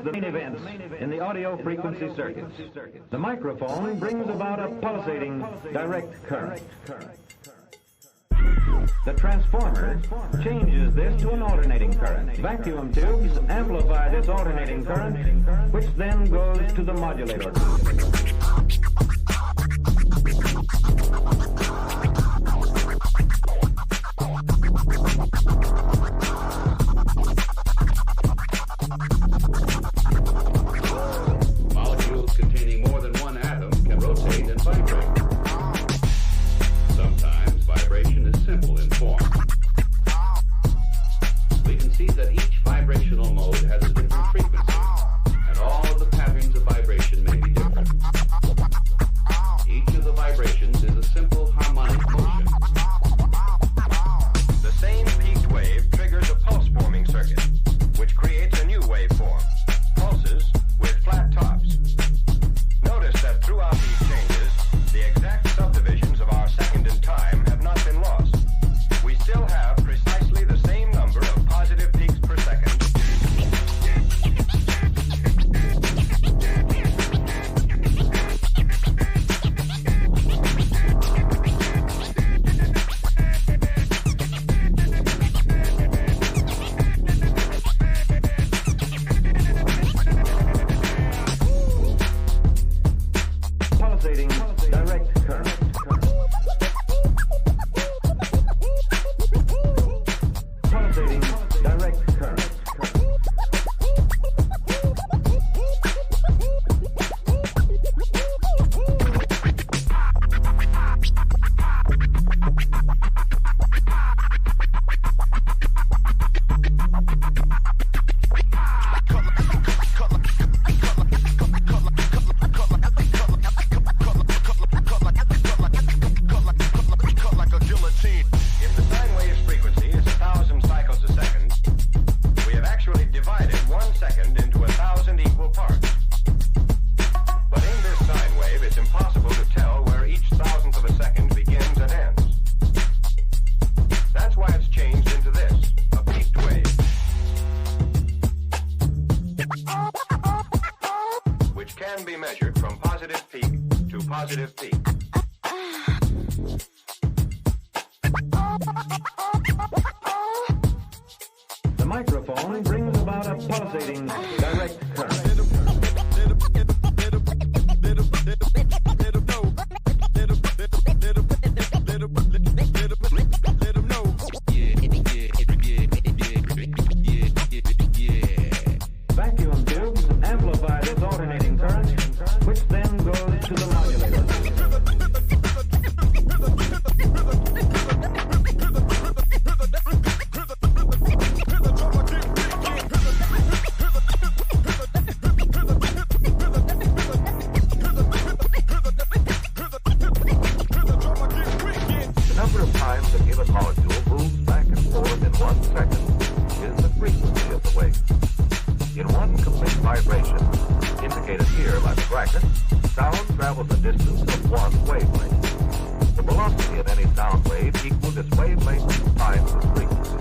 the main events in the audio frequency circuits. The microphone brings about a pulsating direct current. The transformer changes this to an alternating current. Vacuum tubes amplify this alternating current, which then goes to the modulator. Molecules containing more than one atom can rotate and vibrate. Sometimes vibration is simple in form. We can see that each vibrational mode has a different frequency, and all of the patterns of vibration may be different. Each of the vibrations is a simple harmonic motion. The same peaked wave triggers a pulse-forming circuit, which creates a new waveform, pulses with flat tops. Notice that throughout these changes, the exact subdivisions of our second and time have not been lost. We still have precisely the same number of positive peaks per second. Pulsating direct current. Pulsating direct current. If the sine wave's frequency is 1,000 cycles a second, we have actually divided 1 second into 1,000 equal parts. But in this sine wave, it's impossible to tell where each thousandth of a second begins and ends. That's why it's changed into this, a peaked wave, which can be measured from positive peak to positive peak. The microphone brings about a pulsating direct current. Vacuum tubes amplify this alternating current, which then goes to the modulator. The number of times a given molecule moves back and forth in 1 second is the frequency of the wave. In one complete vibration, indicated here by the bracket, sound travels a distance of 1 wavelength. The velocity of any sound wave equals its wavelength times its frequency.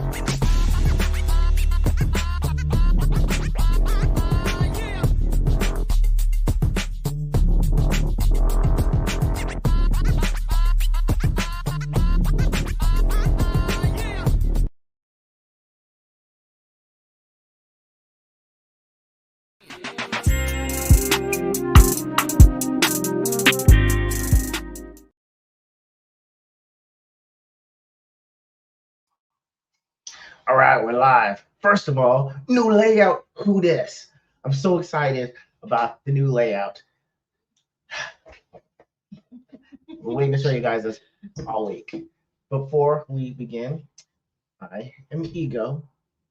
All right, we're live. First of all, new layout. Who this? I'm so excited about the new layout. We're waiting to show you guys this all week. Before we begin, I am E.G.O.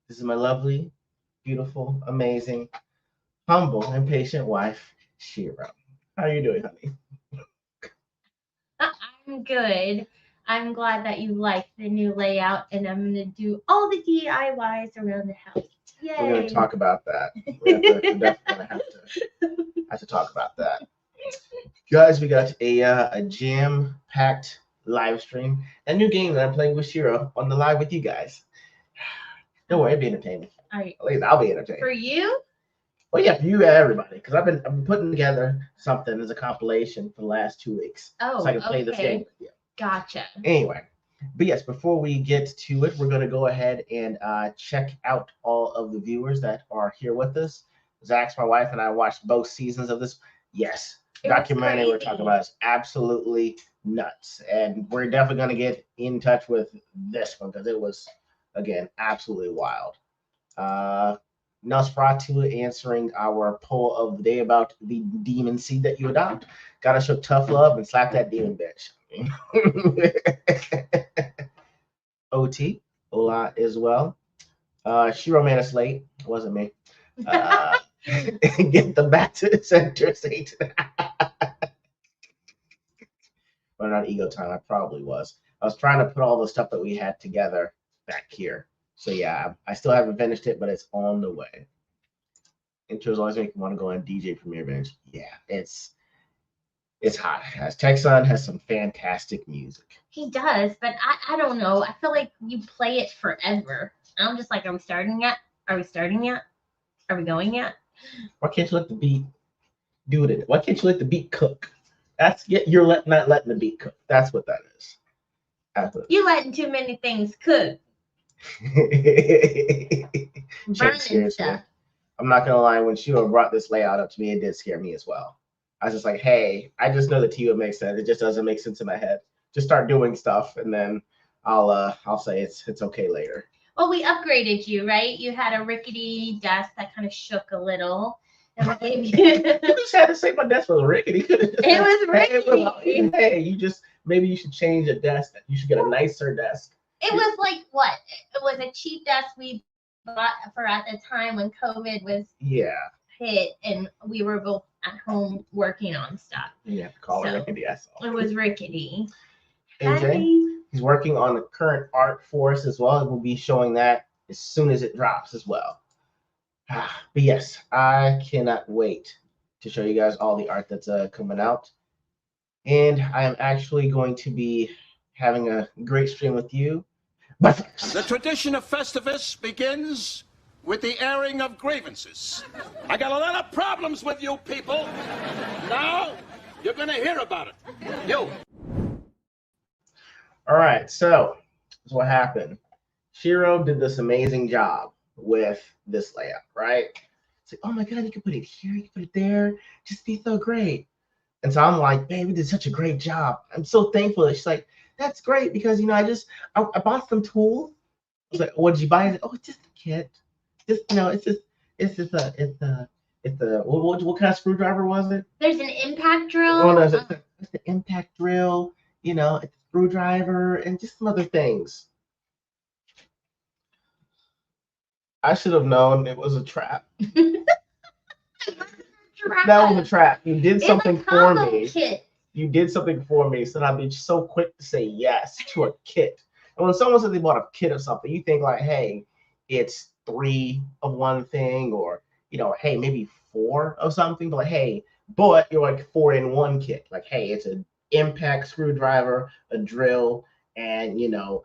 This is my lovely, beautiful, amazing, humble, and patient wife, Shira. How are you doing, honey? I'm good. I'm glad that you like the new layout, and I'm going to do all the DIYs around the house. Yay! We're going to talk about that. We're definitely going to have to talk about that. Guys, we got a jam-packed live stream, a new game that I'm playing with Shira on the live with you guys. Don't worry, it'll be entertaining. All right. At least I'll be entertained. For you? Well, yeah, for you and everybody, because I've been putting together something as a compilation for the last 2 weeks, Oh, so I can play this okay. game with you. Gotcha. Anyway, but yes, before we get to it, we're going to go ahead and check out all of the viewers that are here with us. Zach's my wife, and I watched both seasons of this. Yes, It was documentary we're crazy. talking about is absolutely nuts, and we're definitely going to get in touch with this one because it was, again, absolutely wild. Nosferatu answering our poll of the day about the demon seed that you adopt. Gotta show tough love and slap that demon bitch. OT, Ola as well. She romanced late. It wasn't me. Get them back to the center, Satan. But not ego time. I probably was. I was trying to put all the stuff that we had together back here. So yeah, I still haven't finished it, but it's on the way. Intros always make me want to go on DJ Premiere Bench. Yeah, it's hot. Texan has some fantastic music. He does, but I don't know. I feel like you play it forever. I'm just like, are we starting yet? Are we starting yet? Are we going yet? Why can't you let the beat do it? Why can't you let the beat cook? You're not letting the beat cook. That's what that is. You letting too many things cook. Burning stuff. I'm not gonna lie, when Sheila brought this layout up to me, it did scare me as well. I was just like, hey, I just know that to you it makes sense. It just doesn't make sense in my head. Just start doing stuff, and then I'll say it's okay later. Well, we upgraded you, right? You had a rickety desk that kind of shook a little. And we gave you. You just had to say my desk was rickety. It was rickety. Hey, maybe you should change a desk. You should get a nicer desk. It was like what? It was a cheap desk we bought for at the time when COVID was hit, and we were both at home working on stuff. You have to call it rickety. It was rickety. AJ, he's working on the current art for us as well. We'll be showing that as soon as it drops as well. But yes, I cannot wait to show you guys all the art that's coming out. And I am actually going to be having a great stream with you. But first, the tradition of Festivus begins with the airing of grievances. I got a lot of problems with you people. Now, you're going to hear about it. You. All right, so that's what happened. Shiro did this amazing job with this layout, right? It's like, oh my God, you can put it here, you can put it there, just be so great. And so I'm like, man, we did such a great job. I'm so thankful. She's like, that's great because I bought some tools. I was like, what did you buy? Oh, it's just a kit. It's what kind of screwdriver was it? There's an impact drill. Oh no, it's the impact drill. It's a screwdriver and just some other things. I should have known it was a trap. That was a trap. You did something for me. Kit. You did something for me, so I'd be so quick to say yes to a kit. And when someone says they bought a kit of something, you think like, hey, it's 3 of one thing, or hey, maybe 4 of something. But like, hey, but you're like 4-in-1 kit. Like, hey, it's an impact screwdriver, a drill, and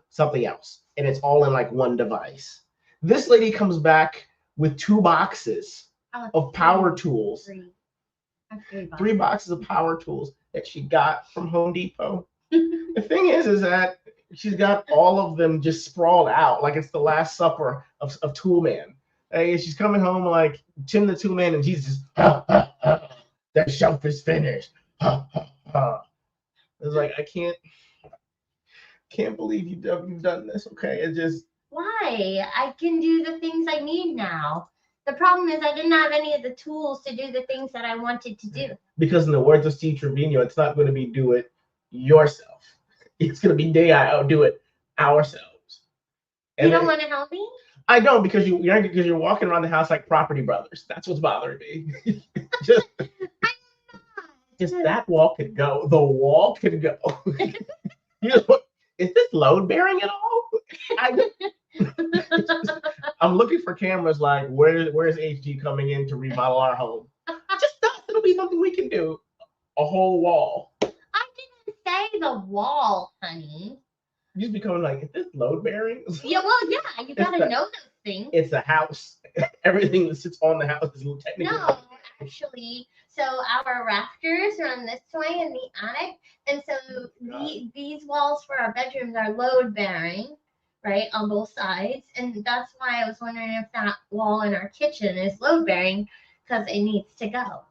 something else, and it's all in like one device. This lady comes back with 2 boxes of power tools. 3 boxes of power tools that she got from Home Depot. The thing is that she's got all of them just sprawled out like it's the Last Supper of Tool Man. Hey, she's coming home like Tim the Tool Man, and Jesus, that shelf is finished. It's like, I can't believe you've done this. Okay, it just. Why? I can do the things I need now. The problem is I didn't have any of the tools to do the things that I wanted to do. Because in the words of Steve Trevino, it's not going to be do it yourself. It's going to be do it ourselves. And you don't want to help me? I don't, because you're walking around the house like Property Brothers. That's what's bothering me. just that wall could go. The wall could go. Is this load bearing at all? I'm looking for cameras like, where's HG coming in to remodel our home? Just that. It'll be something we can do. A whole wall. I didn't say the wall, honey. just becoming like, is this load bearing? Yeah, well, yeah, you gotta know those things. It's a house. Everything that sits on the house is technically. No, actually, so our rafters run this way in the attic, and so these walls for our bedrooms are load bearing, right, on both sides, and that's why I was wondering if that wall in our kitchen is load bearing because it needs to go.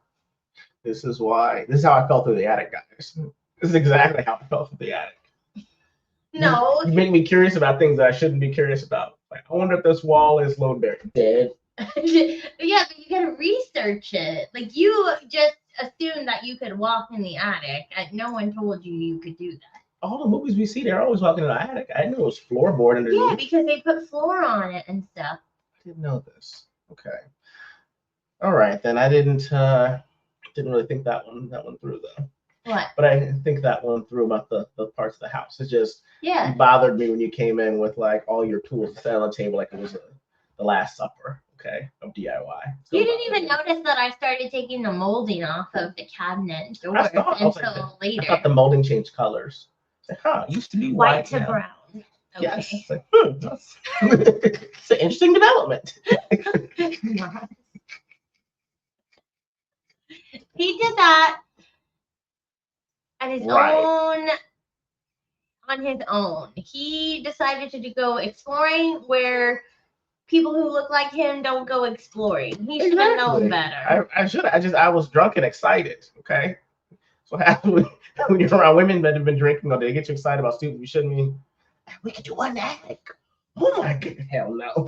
This is how I felt through the attic, guys. This is exactly how I felt through the attic. No. You make me curious about things that I shouldn't be curious about. Like, I wonder if this wall is load bearing. Dead. Yeah, but you gotta research it. Like, you just assumed that you could walk in the attic, and no one told you could do that. All the movies we see, they're always walking in the attic. I didn't know it was floorboard underneath. Yeah, because they put floor on it and stuff. I didn't know this. Okay. All right, then I didn't really think that one through though. What? But I didn't think that one through about the parts of the house. It just it bothered me when you came in with like all your tools set on the table like it was the Last Supper, okay, of DIY. You didn't even notice that I started taking the molding off of the cabinet door until later. I thought the molding changed colors. It's like, it used to be white to brown. Okay. Yes. It's like, that's it's an interesting development. He did that at his own, on his own. He decided to go exploring where people who look like him don't go exploring. He should have known better. I was drunk and excited. Okay. So what happens when you're around women that have been drinking all day? They get you excited about stupid. You shouldn't be. We could do one attic. Oh my god, hell no.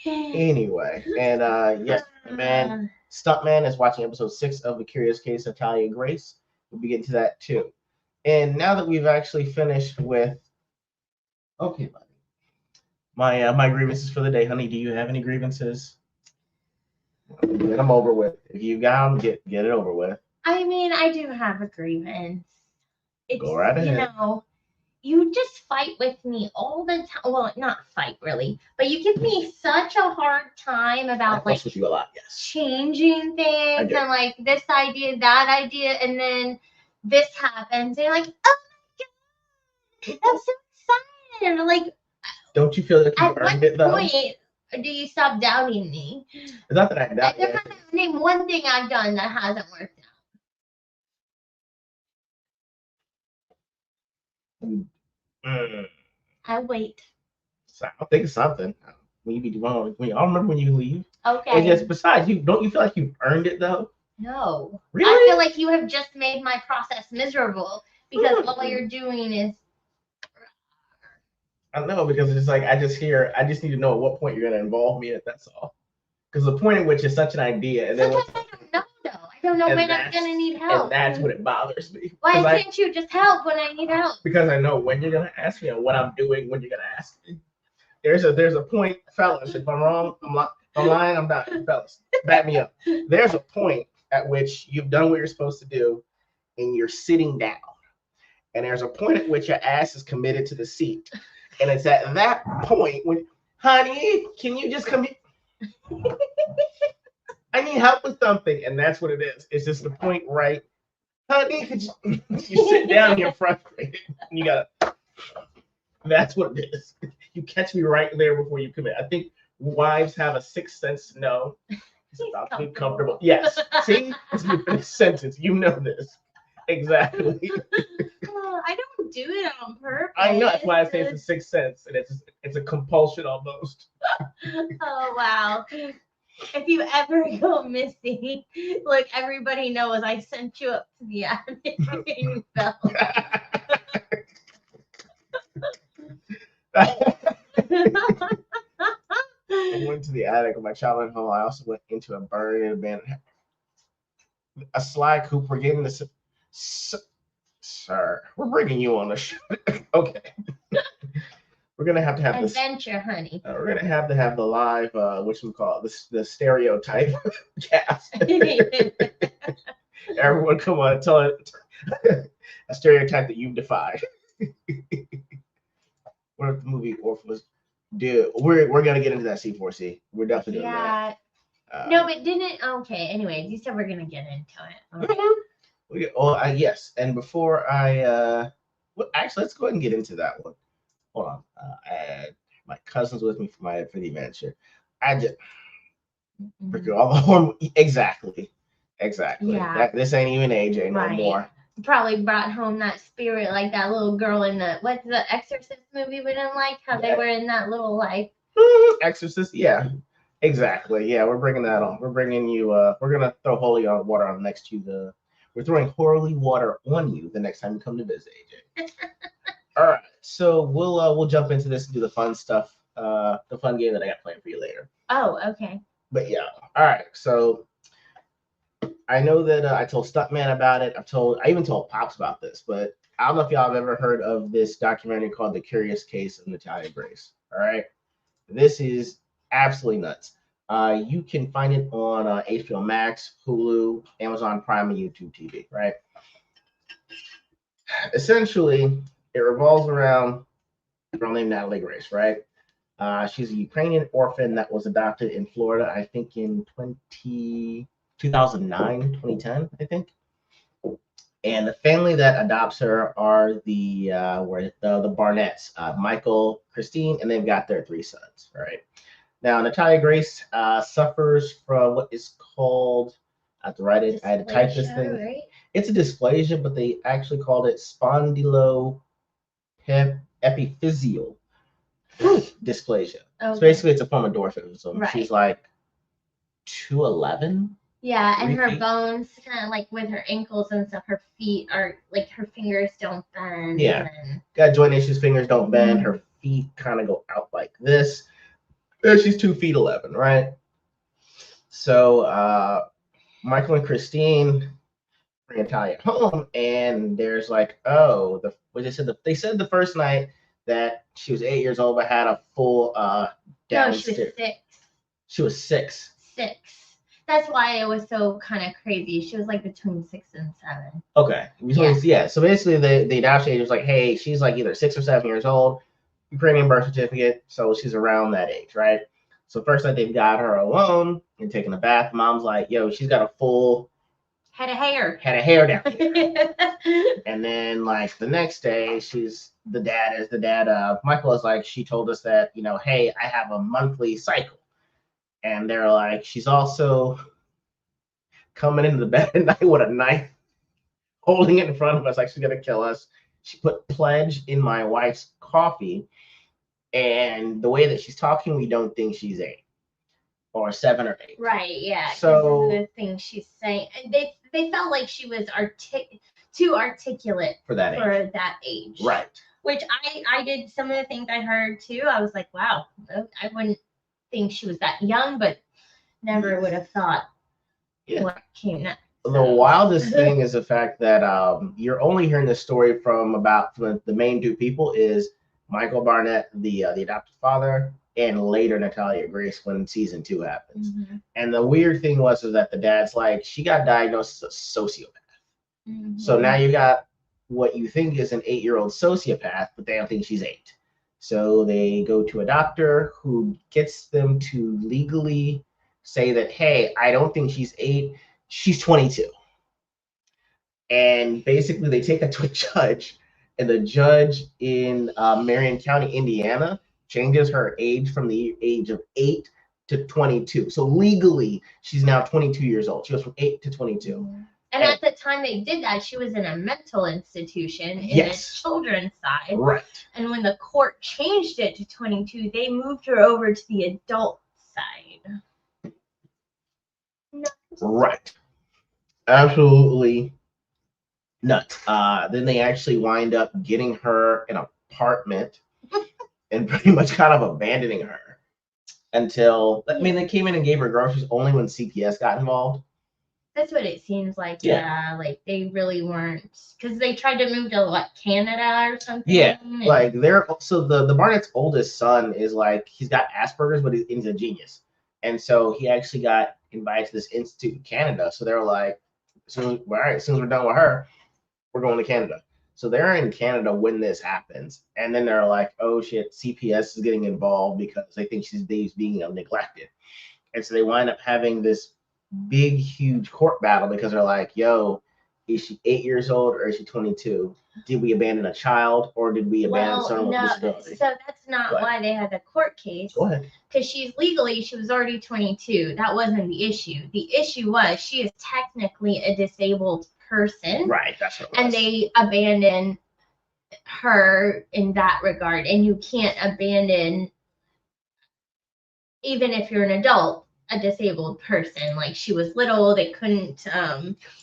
Anyway, and yes, man, Stuntman is watching episode 6 of The Curious Case of Natalia Grace. We'll be getting to that too. And now that we've actually finished with, okay, buddy, my grievances for the day, honey. Do you have any grievances? Get them over with. If you got them, get it over with. I mean, I do have a grievance. It's, go right ahead. You know, you just fight with me all the time. Well, not fight really, but you give me such a hard time about like with you a lot, yes. Changing things and like this idea, that idea, and then this happens. And you're like, oh my god, I'm so excited. And I'm like, don't you feel like you earned it though? At what point do you stop doubting me? It's not that I doubt you. Name one thing I've done that hasn't worked out. I wait. I think it's something. Maybe wrong. I remember when you leave. Okay. And just besides, don't you feel like you've earned it though? No. Really? I feel like you have just made my process miserable because all you're doing is. I know, because it's like I just need to know at what point you're gonna involve me in it. That's all. Because the point at which is such an idea, and then sometimes I don't know though. I don't know when I'm gonna need help. And that's what it bothers me. Why can't you just help when I need help? Because I know when you're gonna ask me and what I'm doing when you're gonna ask me. There's a point, fellas. If I'm wrong, I'm lying. I'm not, fellas. Back me up. There's a point at which you've done what you're supposed to do, and you're sitting down. And there's a point at which your ass is committed to the seat. And it's at that point when, honey, can you just come here? I need help with something. And that's what it is. It's just the point, right? Honey, could you sit down and you're frustrated. And you gotta, that's what it is. You catch me right there before you commit. I think wives have a sixth sense to know it's about to be comfortable. Yes. See? It's a sentence. You know this. Exactly. I don't do it on purpose. I know, that's why I say it's a sixth sense, and it's a compulsion almost. Oh wow! If you ever go missing, like everybody knows, I sent you up to the attic and you fell. I went to the attic of my childhood home. I also went into a buried abandoned a sly coop. We're getting this. Sir, we're bringing you on the show. Okay. We're gonna have to have adventure, honey. We're gonna have to have the live, which we call it the stereotype cast. Everyone, come on, tell it a stereotype that you've defied. What if the movie Orpheus? Dude, we're gonna get into that C4C. We're definitely doing that. No, but didn't. Okay. Anyways, you said we're gonna get into it. Okay. Yes, and before I Well, actually, let's go ahead and get into that one. Hold on. I had my cousins with me for the adventure. I just all the hormone. Exactly. Yeah. This ain't even AJ no Right. more. Probably brought home that spirit, like that little girl in what's the Exorcist movie we didn't like? How they were in that little like Exorcist, yeah. Exactly. Yeah, we're bringing that on. We're bringing you. We're gonna throw holy water on next to you. We're throwing holy water on you the next time you come to visit, AJ. All right. So we'll jump into this and do the fun stuff. The fun game that I got planned for you later. Oh, okay. But yeah. All right. So I know that I told Stuntman about it. I even told Pops about this, but I don't know if y'all have ever heard of this documentary called The Curious Case of Natalia Grace. All right. This is absolutely nuts. You can find it on HBO Max, Hulu, Amazon Prime, and YouTube TV, right? Essentially, it revolves around a girl named Natalia Grace, right? She's a Ukrainian orphan that was adopted in Florida, I think in 2009, 2010, I think. And the family that adopts her are the Barnetts, Michael, Christine, and they've got their 3 sons, right? Now, Natalia Grace suffers from what is called, I have to write it, I had to type this thing. Right? It's a dysplasia, but they actually called it spondylopiphyseal dysplasia. Okay. So basically, it's a form of dwarfism. Right. She's like 2'11". Yeah, and her 3 feet. bones, kind of like with her ankles and stuff, her feet are like her fingers don't bend. Yeah. And... Got joint issues, fingers don't bend, her feet kind of go out like this. And she's 2 feet 11, right? So Michael and Christine bring Natalia home, and there's like, oh, they said the first night that she was 8 years old, but had a full No, she was 6. She was 6. 6. That's why it was so kind of crazy. She was like between 6 and 7. Okay. Yeah. So basically, the adoption age was like, hey, she's like either 6 or 7 years old, Ukrainian birth certificate, so she's around that age, right? So first night they've got her alone and taking a bath. Mom's like, yo, she's got a full head of hair down here. And then like the next day, the dad Michael is like, she told us that, hey, I have a monthly cycle. And they're like, she's also coming into the bed at night with a knife, holding it in front of us like she's gonna kill us. She put pledge in my wife's coffee, and the way that she's talking, we don't think she's 8 or 7 or 8. Right, yeah. So the things she's saying, and they felt like she was too articulate for that age. Right. Which I did some of the things I heard too. I was like, wow, I wouldn't think she was that young, but never would have thought what came next. The wildest thing is the fact that you're only hearing the story from the main 2 people is Michael Barnett, the adopted father, and later Natalia Grace when season 2 happens. Mm-hmm. And the weird thing was that the dad's like, she got diagnosed as a sociopath. Mm-hmm. So now you got what you think is an 8-year-old sociopath, but they don't think she's 8. So they go to a doctor who gets them to legally say that, hey, I don't think she's 8, she's 22. And basically they take that to a judge, and the judge in Marion County, Indiana, changes her age from the age of 8 to 22. So legally, she's now 22 years old. She goes from 8 to 22. Mm-hmm. And at the time they did that, she was in a mental institution in the children's side. Right. And when the court changed it to 22, they moved her over to the adult side. Right. Absolutely nuts. Then they actually wind up getting her an apartment and pretty much kind of abandoning her until, they came in and gave her groceries only when CPS got involved. That's what it seems like. Yeah, like they really weren't, because they tried to move to Canada or something. Yeah, like the Barnett's oldest son is like, he's got Asperger's, but he's a genius, and so he actually got invited to this institute in Canada. So they're like, as soon as we're done with her, we're going to Canada. So they're in Canada when this happens, and then they're like, oh shit, CPS is getting involved because they think she's being neglected, and so they wind up having this big huge court battle because they're like, yo, is she 8 years old or is she 22? Did we abandon a child or did we abandon someone with disability? So that's not Go ahead. why they had the court case. Go ahead. Because she was already 22. That wasn't the issue. The issue was she is technically a disabled person. Right, that's what it was. And they abandoned her in that regard. And you can't abandon, even if you're an adult, a disabled person. Like, she was little, they couldn't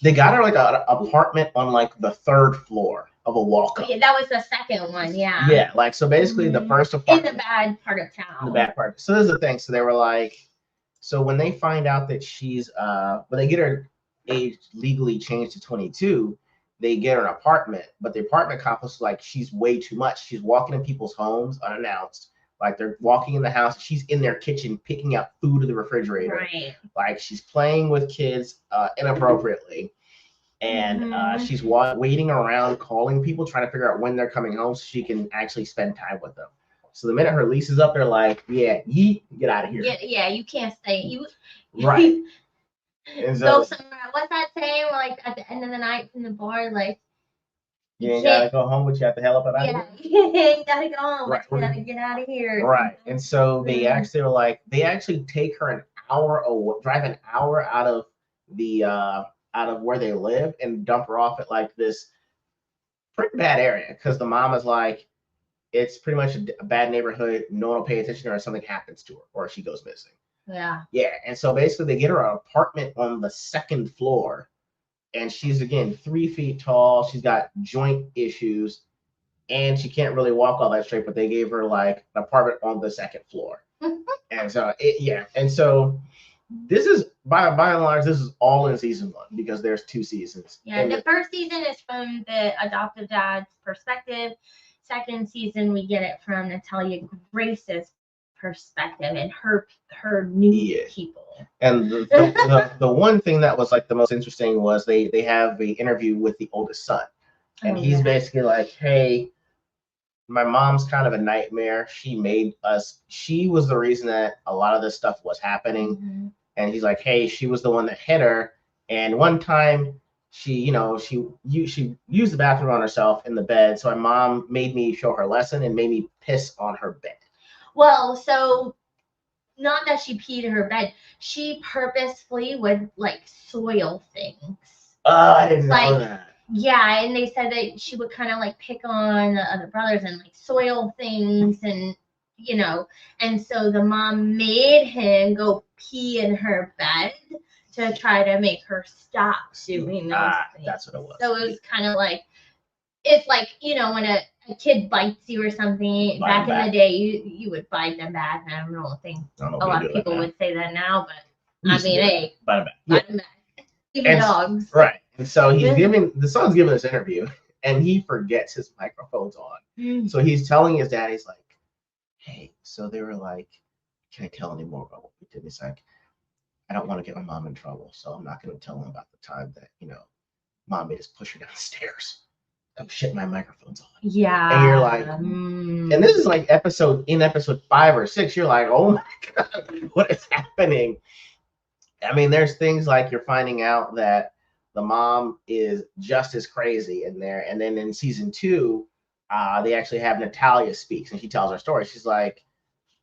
They got her like an apartment on like the 3rd floor of a walk-up. yeah, that was the second one. Yeah, like, so basically the first in apartment the bad part of town. in the bad part. So this is the thing. So they were like, so when they find out that she's when they get her age legally changed to 22, they get her an apartment, but the apartment complex is like, she's way too much. She's walking in people's homes unannounced. Like, they're walking in the house, she's in their kitchen picking out food in the refrigerator. Right. Like, she's playing with kids inappropriately. And she's waiting around, calling people, trying to figure out when they're coming home so she can actually spend time with them. So the minute her lease is up, they're like, yeah, yeet, get out of here. Yeah, you can't stay. You Right. And so, go somewhere. What's that saying? Like, at the end of the night from the bar, like, you ain't gotta go home, but you have to hell up about yeah, it. you ain't gotta go home. Right. You gotta get out of here. Right. And so they actually were like, they actually take her an hour away, drive an hour out of the out of where they live and dump her off at like this pretty bad area, because the mom is like, it's pretty much a bad neighborhood, no one will pay attention to her if something happens to her or she goes missing. Yeah. And so basically they get her an apartment on the 2nd floor, and she's again 3 feet tall, she's got joint issues, and she can't really walk all that straight, but they gave her like an apartment on the 2nd floor. And so and so this is by and large, this is all in season 1 because there's 2 seasons. Yeah, and the first season is from the adoptive dad's perspective. Second season, we get it from Natalia Grace's perspective and her new people. And the one thing that was like the most interesting was they have an interview with the oldest son, and he's basically like, hey, my mom's kind of a nightmare. She made us. She was the reason that a lot of this stuff was happening. Mm-hmm. And he's like, hey, she was the one that hit her. And one time she used the bathroom on herself in the bed. So my mom made me show her a lesson and made me piss on her bed. Well, so not that she peed in her bed. She purposefully would like soil things. I didn't know that. Yeah, and they said that she would kind of like pick on the other brothers and like soil things, and and so the mom made him go pee in her bed to try to make her stop doing those things. That's what it was. So it was kind of like, it's like, when a kid bites you or something, back in the day, you would bite them back. And I don't think a lot of people would say that now, but I mean, hey, bite them back. Even dogs. Right. And so the son's giving this interview, and he forgets his microphone's on. Mm. So he's telling his dad, he's like, hey, so they were like, can I tell any more about what we did? He's like, I don't want to get my mom in trouble, so I'm not going to tell him about the time that, mom made us push her downstairs. Oh shit, my microphone's on. Yeah. And you're like, and this is like episode 5 or 6. You're like, oh my God, what is happening? I mean, there's things like you're finding out that the mom is just as crazy in there. And then in season 2, they actually have Natalia speaks, and she tells her story. She's like,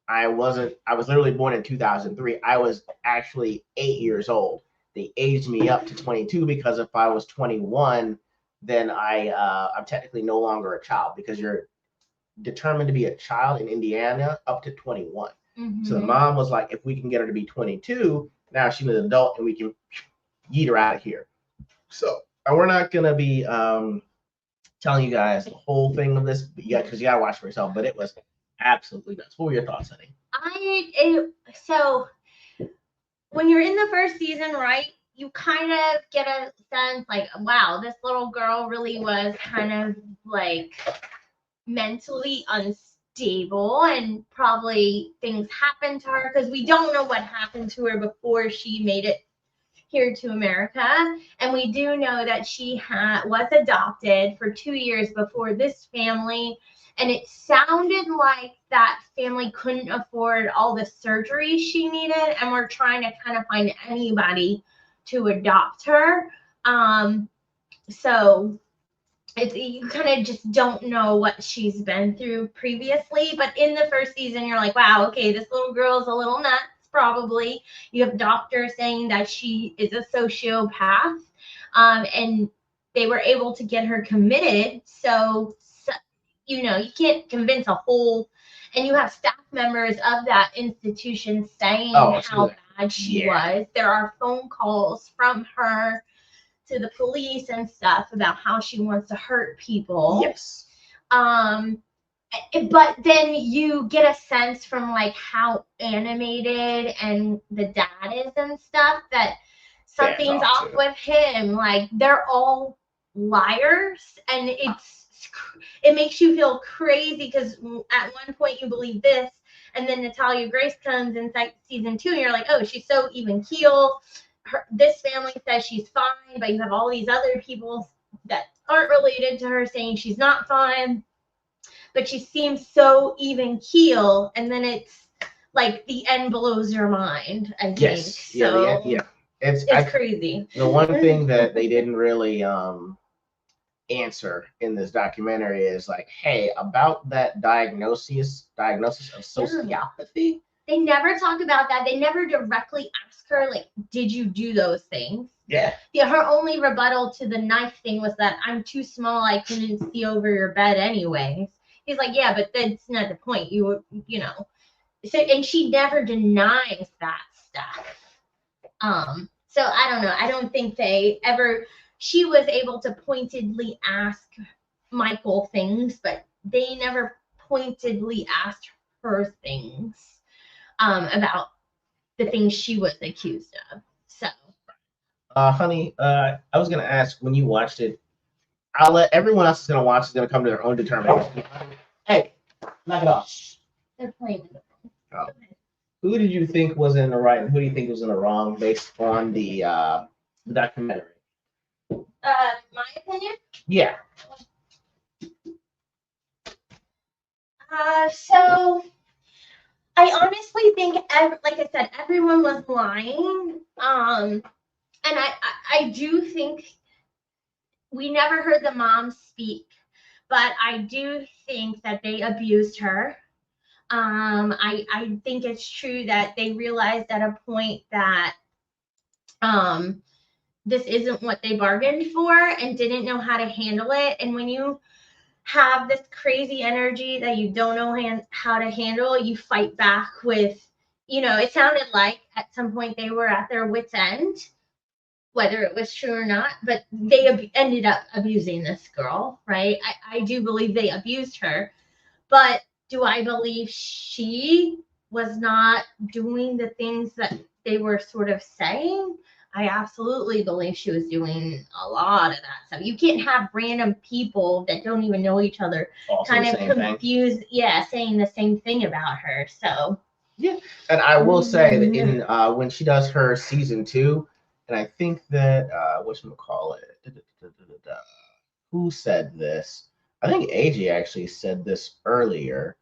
I was literally born in 2003. I was actually 8 years old. They aged me up to 22 because if I was 21, then I'm technically no longer a child, because you're determined to be a child in Indiana up to 21. Mm-hmm. So the mom was like, if we can get her to be 22, now she's an adult and we can yeet her out of here. So we're not going to be telling you guys the whole thing of this, because you got to watch for yourself, but it was absolutely nuts. What were your thoughts, honey? So when you're in the first season, right, you kind of get a sense like, wow, this little girl really was kind of like mentally unstable, and probably things happened to her, because we don't know what happened to her before she made it here to America. And we do know that she was adopted for 2 years before this family. And it sounded like that family couldn't afford all the surgery she needed, and we're trying to kind of find anybody to adopt her. So you kind of just don't know what she's been through previously. But in the first season, you're like, wow, okay, this little girl's a little nuts, probably. You have doctors saying that she is a sociopath, and they were able to get her committed. So you can't convince a whole, and you have staff members of that institution saying how bad she was. There are phone calls from her to the police and stuff about how she wants to hurt people. Yes. But then you get a sense from like how animated and the dad is and stuff that something's off with him. Like they're all liars, and it makes you feel crazy because at one point you believe this, and then Natalia Grace comes in season 2, and you're like, oh, she's so even keel. This family says she's fine, but you have all these other people that aren't related to her saying she's not fine, but she seems so even keel, and then it's like the end blows your mind, I think. Yes. So yeah. It's crazy. The one thing that they didn't really answer in this documentary is like, hey, about that diagnosis of sociopathy. They never talk about that. They never directly ask her, like, did you do those things? Yeah. Her only rebuttal to the knife thing was that I'm too small, I couldn't see over your bed anyways. He's like, yeah, but that's not the point. You know. So, and she never denies that stuff. So I don't know. I don't think she was able to pointedly ask Michael things, but they never pointedly asked her things about the things she was accused of. So, honey, I was gonna ask, when you watched it, I'll let everyone else is gonna watch is gonna come to their own determination. Hey, knock it off. They're playing. Oh. Who did you think was in the right, and who do you think was in the wrong, based on the documentary? My opinion. Yeah. So I honestly think, like I said, everyone was lying. And I do think we never heard the mom speak, but I do think that they abused her. I think it's true that they realized at a point that this isn't what they bargained for and didn't know how to handle it. And when you have this crazy energy that you don't know how to handle, you fight back with, it sounded like at some point they were at their wits' end, whether it was true or not, but they ended up abusing this girl, right? I do believe they abused her, but do I believe she was not doing the things that they were sort of saying? I absolutely believe she was doing a lot of that stuff. You can't have random people that don't even know each other Also kind of confused, saying the same thing about her. So yeah, and I will say that in when she does her season 2, and I think that whatchamacallit, who said this? I think AJ actually said this earlier.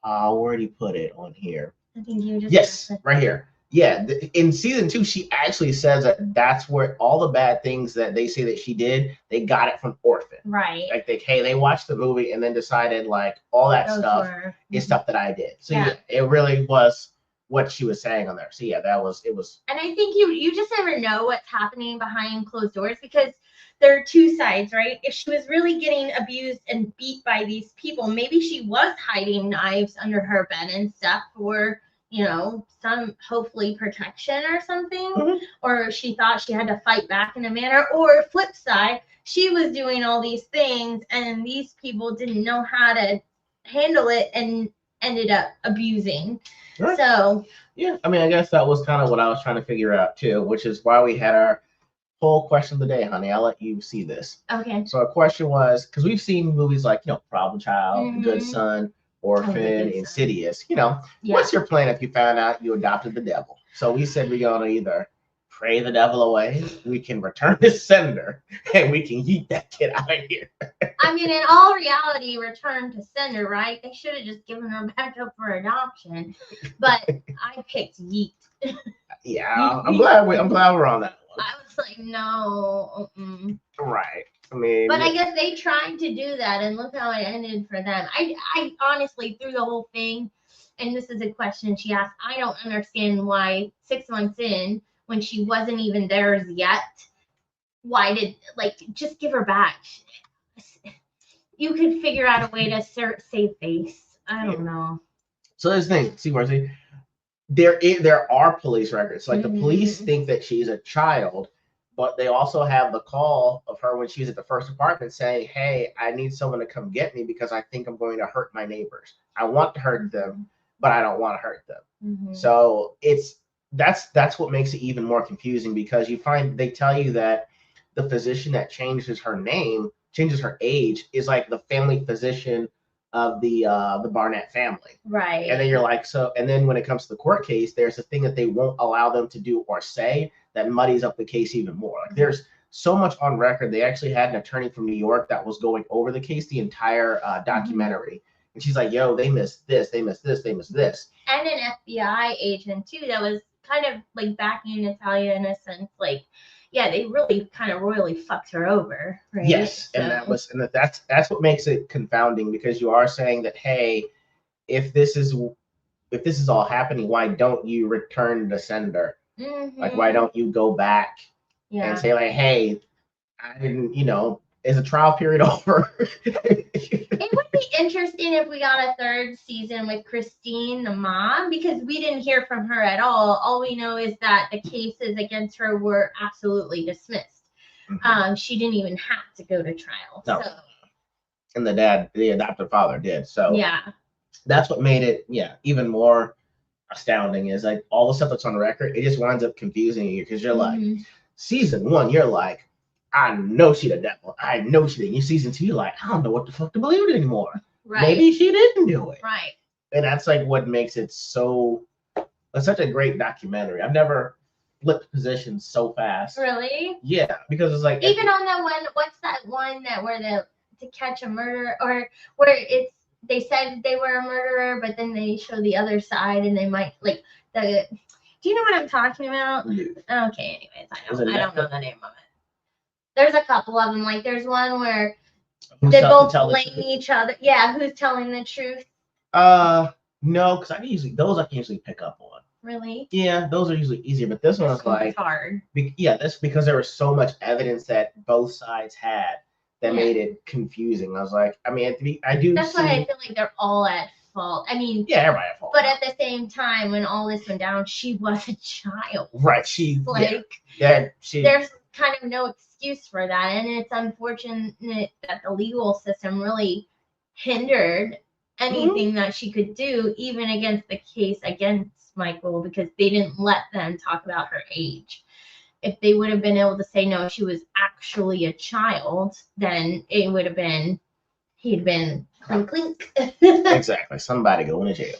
Where did he put it on here? I think you just right here. Yeah, in season 2, she actually says that that's where all the bad things that they say that she did, they got it from Orphan. Right. Like they watched the movie and then decided like all that stuff is stuff that I did. So yeah, it really was what she was saying on there. So yeah, it was. And I think you just never know what's happening behind closed doors, because there are two sides, right? If she was really getting abused and beat by these people, maybe she was hiding knives under her bed and stuff for, some hopefully protection or something, or she thought she had to fight back in a manner, or flip side, she was doing all these things and these people didn't know how to handle it and ended up abusing. Right. So yeah, I mean, I guess that was kind of what I was trying to figure out too, which is why we had our whole question of the day, honey. I'll let you see this. Okay. So our question was, because we've seen movies like, Problem Child, The Good Son, Orphan, Insidious. What's your plan if you found out you adopted the devil? So we said we're going to either pray the devil away, we can return to sender, and we can yeet that kid out of here. I mean, in all reality, return to sender, right? They should have just given her back up for adoption. But I picked yeet. Yeah, I'm glad we're on that one. I was like, no. Mm-mm. Right. I mean, But I guess they tried to do that, and look how it ended for them. I honestly, through the whole thing, and this is a question she asked, I don't understand why 6 months in, when she wasn't even theirs yet, why did, like, just give her back. You could figure out a way to save face. I don't know. so this thing, see, Marcy, there are police records. Like the police Mhm. think that she's a child, but they also have the call of her when she's at the first apartment saying, "Hey, I need someone to come get me because I think I'm going to hurt my neighbors. I want to hurt them, but I don't want to hurt them." Mhm. So that's what makes it even more confusing because they tell you that the physician that changes her age is like the family physician of the Barnett family. Right. And then you're like, so, and then when it comes to the court case, there's a thing that they won't allow them to do or say that muddies up the case even more. Like there's so much on record. They actually had an attorney from New York that was going over the case, the entire documentary. And she's like, yo, they missed this, they missed this, they missed this. And an FBI agent too that was kind of like backing Natalia in a sense, like, yeah, they really kind of royally fucked her over, right? Yes, So, and that's what makes it confounding because you are saying that, hey, if this is all happening, why don't you return the sender? Like, why don't you go back and say like, hey, I didn't, is the trial period over? It would be interesting if we got a third season with Christine, the mom, because we didn't hear from her at all. All we know is that the cases against her were absolutely dismissed. Mhm. She didn't even have to go to trial. No. So. And the adoptive father did. So yeah, that's what made it, even more astounding is like all the stuff that's on record, it just winds up confusing you because you're like, season 1, you're like, I know she the devil. I know she did. You season 2, you're like, I don't know what the fuck to believe it anymore. right. Maybe she didn't do it. Right. And that's like what makes it it's such a great documentary. I've never flipped positions so fast. Really? Yeah, because it's like even on the one, what's that one that where to catch a murderer, or where they said they were a murderer, but then they show the other side and they might like the. Do you know what I'm talking about? Yeah. Okay, anyways, I don't know the name of it. There's a couple of them. Like there's one where they both blame each other. Yeah, who's telling the truth? No, because I can usually pick up on. Really? Yeah, those are usually easier, but this one's like hard. That's because there was so much evidence that both sides had that made it confusing. I was like, I mean, I do. That's why I feel like they're all at fault. I mean, yeah, everybody at fault. But at the same time, when all this went down, she was a child. Right. There's kind of no excuse for that, and it's unfortunate that the legal system really hindered anything that she could do, even against the case against Michael, because they didn't let them talk about her age. If they would have been able to say no, she was actually a child, then it would have been he'd been clink clink. Exactly. Somebody going to jail.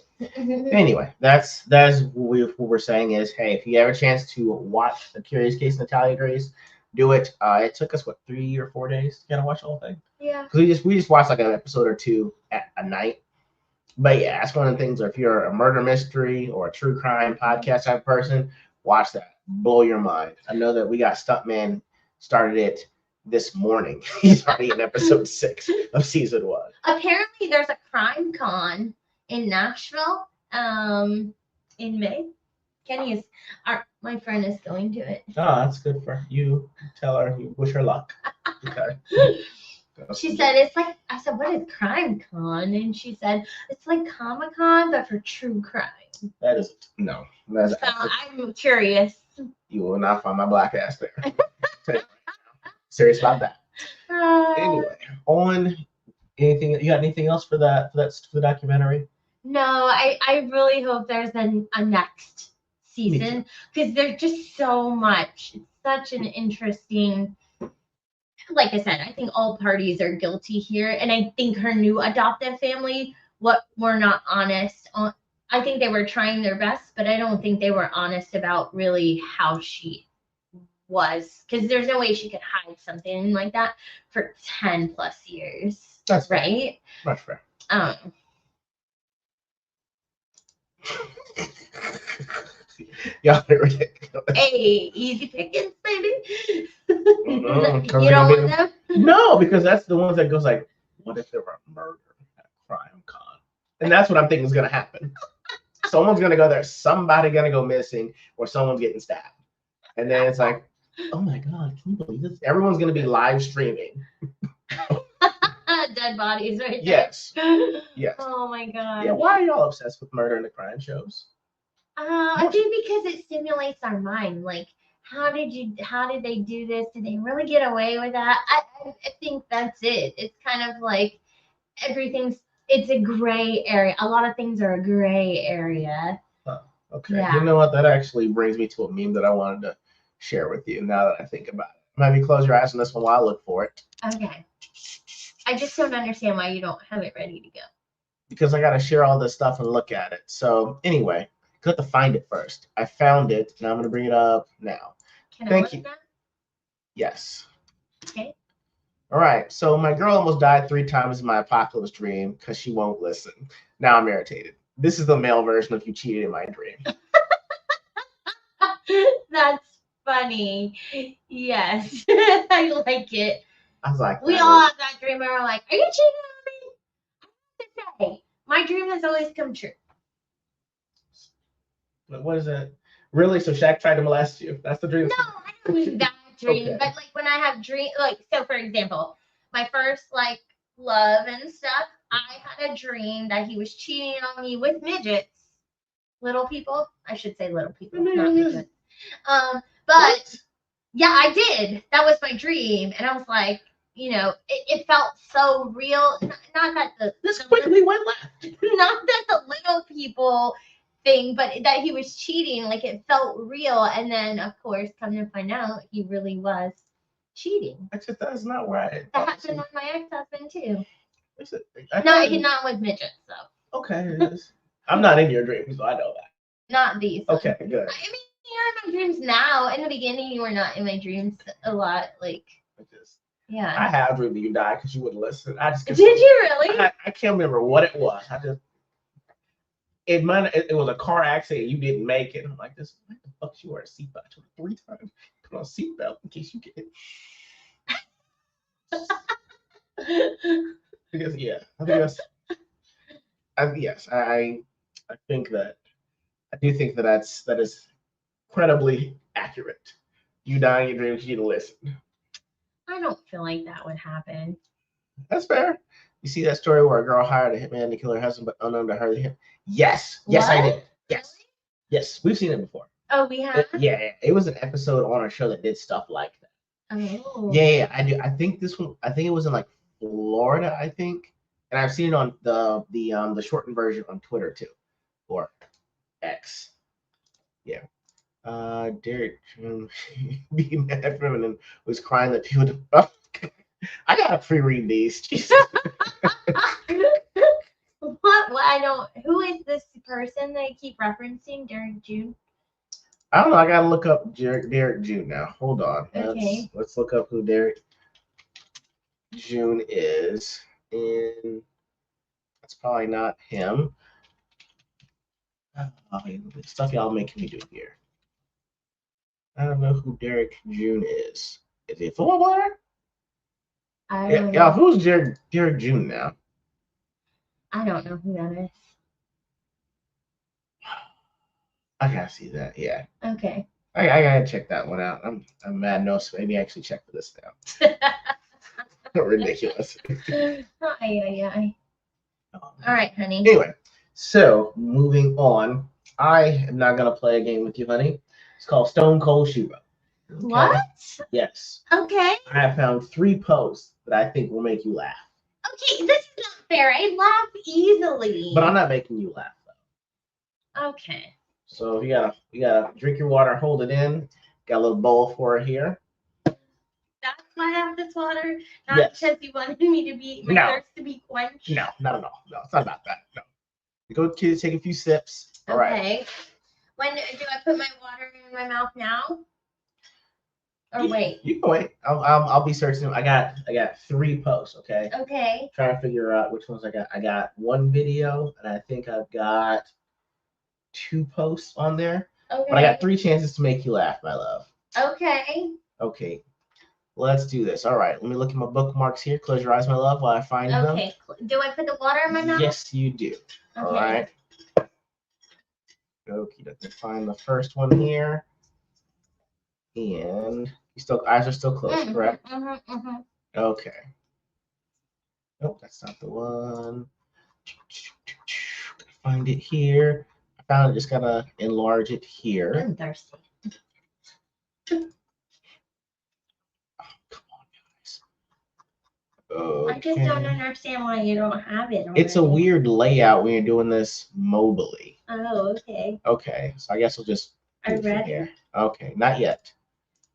Anyway, that's what we're saying is, hey, if you have a chance to watch The Curious Case of Natalia Grace, do it. It took us 3 or 4 days to kind of watch the whole thing. Yeah. Because we just watched like an episode or two at a night. But yeah, that's one of the things. If you're a murder mystery or a true crime podcast type person, watch that. Blow your mind. I know that we got Stuntman started it this morning. He's already in episode 6 of season 1. Apparently, there's a crime con in Nashville in May. My friend is going to it. Oh, that's good for you. Tell her you wish her luck. Okay. She said it's like, I said, what is crime con? And she said it's like Comic-Con but for true crime. That is no. So I'm curious. You will not find my black ass there. Serious about that. Anyway, on anything, you got anything else for the documentary? No, I really hope there's a next season because there's just so much. It's such an interesting. Like I said, I think all parties are guilty here, and I think her new adoptive family were not honest on. I think they were trying their best, but I don't think they were honest about really how she was, because there's no way she could hide something like that for 10 plus years. That's right. Much fair. Y'all are ridiculous. Hey, easy pickings, baby. Mm-mm, 'cause You they're don't gonna want them? No, because that's the ones that goes like, what if there were a murder at Crime Con? And that's what I'm thinking is gonna happen. Someone's gonna go there, somebody gonna go missing, or someone's getting stabbed. And then it's like, oh my god, can you believe this? Everyone's gonna be live streaming. Dead bodies right there. Yes. Yes. Oh my god. Yeah, why are y'all obsessed with murder and the crime shows? I think because it stimulates our mind. Like, how did they do this? Did they really get away with that? I think that's it. It's kind of like it's a gray area. A lot of things are a gray area. Huh. Okay. Yeah. You know what? That actually brings me to a meme that I wanted to share with you now that I think about it. Maybe close your eyes on this one while I look for it. Okay. I just don't understand why you don't have it ready to go. Because I got to share all this stuff and look at it. So anyway, I have to find it first. I found it, and I'm going to bring it up now. Can I Thank look you. at that? Yes. Okay. All right. So my girl almost died 3 times in my apocalypse dream because she won't listen. Now I'm irritated. This is the male version of you cheated in my dream. That's funny. Yes. I like it. I was like, We all have that dream where we're like, are you cheating on me? I have to say, my dream has always come true. What is that? Really? So Shaq tried to molest you? That's the dream? No, I don't mean that dream, Okay. but like when I have dream, like, so for example, my first like love and stuff, I had a dream that he was cheating on me with midgets, little people. I should say little people, not midgets. But yeah, I did. That was my dream, and I was like, it felt so real. Not that This quickly went left. not that the little people thing, but that he was cheating, like it felt real. And then, of course, come to find out, he really was cheating. That's not right. That happened with my ex-husband too. Not Not with midgets, though. Okay. It is. I'm not in your dreams, so I know that. Not these. Okay, good. I mean, you're in my dreams now. In the beginning, you were not in my dreams a lot. Like, yeah. I have dreamed that you died because you wouldn't listen. Did you really? I can't remember what it was. It was a car accident. You didn't make it. I'm like, what the fuck? You wear a seatbelt? I told you 3 times. Put on a seatbelt in case you get it. Because I think that I do think that is incredibly accurate. You die in your dreams, you didn't listen. I don't feel like that would happen. That's fair. You see that story where a girl hired a hitman to kill her husband, but unknown to her, Yes, what? I did. Yes, yes, we've seen it before. Oh, we have. It was an episode on our show that did stuff like that. Oh. Yeah, I do. I think this one. I think it was in like Florida. I think, and I've seen it on the shortened version on Twitter too, or X. Yeah. Derek being that feminine was crying that people. I gotta pre-read these. Jesus. What? I don't. Who is this person they keep referencing? Derek June? I don't know. I gotta look up Derek June now. Hold on. Okay. Let's look up who Derek June is. And that's probably not him. The stuff y'all making me do here. I don't know who Derek June is. Is he a football player? I don't know. Yeah, who's Derek June now? I don't know who that is. I gotta see that. Yeah. Okay. I gotta check that one out. I'm mad. No, so maybe actually check for this now. Ridiculous. All right, honey. Anyway, so moving on. I am not gonna play a game with you, honey. It's called Stone Cold Shooter. Okay? What? Yes. Okay. I have found 3 posts that I think will make you laugh. Okay, this is not fair. I laugh easily. But I'm not making you laugh though. Okay. So you gotta drink your water, hold it in. Got a little bowl for it here. That's why I have this water, not Yes. because you wanted me to be my thirst to be quenched. No, not at all. No, it's not about that. No. You go to take a few sips. All right. Okay. When do I put my water in my mouth now? Or wait? You can wait. I'll be searching. I got 3 posts. Okay. Okay. Trying to figure out which ones I got. I got 1 video, and I think I've got 2 posts on there. Okay. But I got 3 chances to make you laugh, my love. Okay. Okay. Let's do this. All right. Let me look at my bookmarks here. Close your eyes, my love, while I find them. Okay. Do I put the water in my mouth? Yes, you do. Okay. All right. Okay, let me find the first one here. And eyes are still closed, correct? Okay. Nope, that's not the one. Find it here. I found it. Just gotta enlarge it here. I'm thirsty. Oh, come on, guys. Okay. I just don't understand why you don't have it. It's a already. weird layout when you're doing this mobily. Oh, okay. Okay, so I guess we'll just do Are it you from ready? here. Okay, not yet.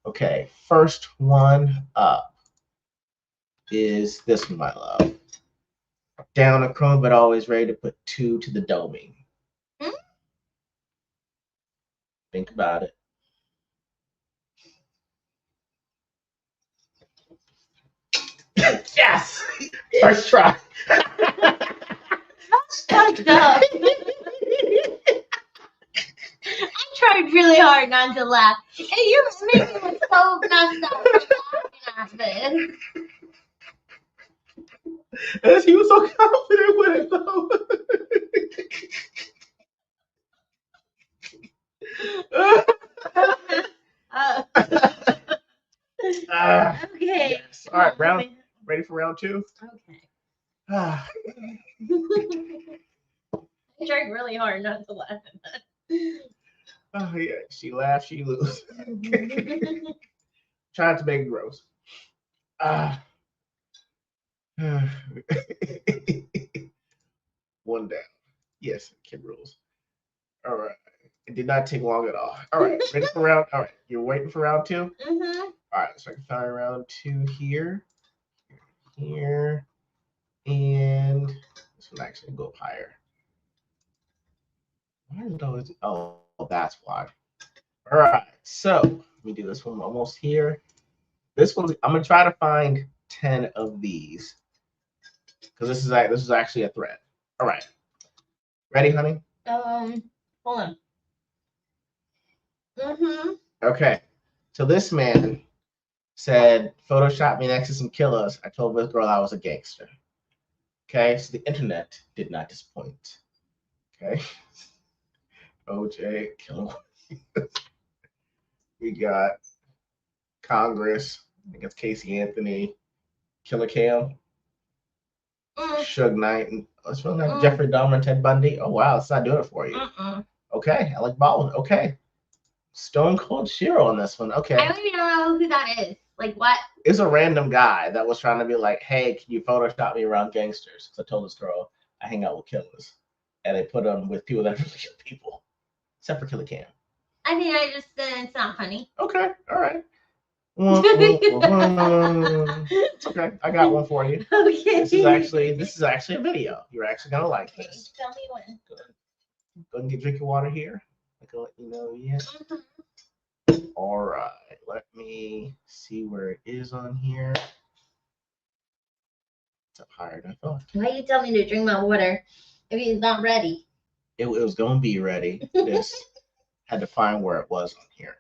Okay, first one up is this one, my love. Down a crumb, but always ready to put 2 to the doming. Think about it. Yes! First try. That's fucked up. I tried really hard not to laugh. And you're making me so messed up for laughing at this. As he was so confident with it, though. Okay. Yes. All right, ready for round 2? Okay. Ah, I tried really hard not to laugh at that. oh, yeah. She laughs, she loses. Trying to make it gross. One down. Yes, kid rules. All right. It did not take long at all. All right, ready for round? All right, you're waiting for round 2? Mm-hmm. All right, so I can find round 2 here, and this one actually go up higher. Why is it always? Oh, that's why. All right, so let me do this one almost here. This one's I'm gonna try to find 10 of these because this is actually a thread. All right, ready, honey? Hold on. Mm-hmm. Okay, so this man said, Photoshop me next to some killers. I told this girl I was a gangster. Okay, so the internet did not disappoint. Okay, OJ, killer. We got Congress. I think it's Casey Anthony, Killer Cam, Suge Knight, and Jeffrey Dahmer, and Ted Bundy. Oh wow, let's not doing it for you. Okay, Alec Baldwin. Okay, Stone Cold Shiro on this one. Okay, I don't even know who that is. Like what? It's a random guy that was trying to be like, hey, can you Photoshop me around gangsters? So I told this girl I hang out with killers, and they put him with people that really kill people, except for Killer Cam. I mean, it's not funny. Okay, all right. Okay, I got one for you. Okay. This is actually a video. You're actually gonna like this. Tell me when. Go ahead and drink your water here. I can let you know yet. All right, let me see where it is on here. It's up higher than I thought. Why you tell me to drink my water if it's not ready? It was gonna be ready. This had to find where it was on here.